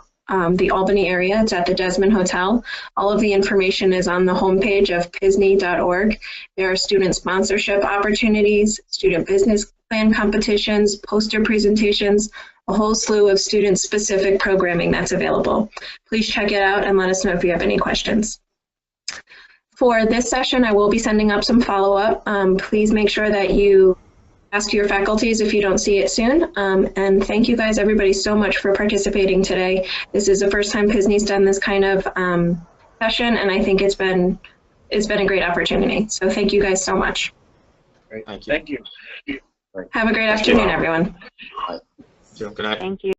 the Albany area. It's at the Desmond Hotel. All of the information is on the homepage of psny.org. There are student sponsorship opportunities, student business plan competitions, poster presentations, a whole slew of student-specific programming that's available. Please check it out and let us know if you have any questions. For this session, I will be sending up some follow-up. Please make sure that you ask your faculties if you don't see it soon. And thank you guys, everybody, so much for participating today. This is the first time PSSNY's done this kind of session, and I think it's been a great opportunity. So thank you guys so much. Great. Thank you. Have a great afternoon, everyone. Good night. Thank you.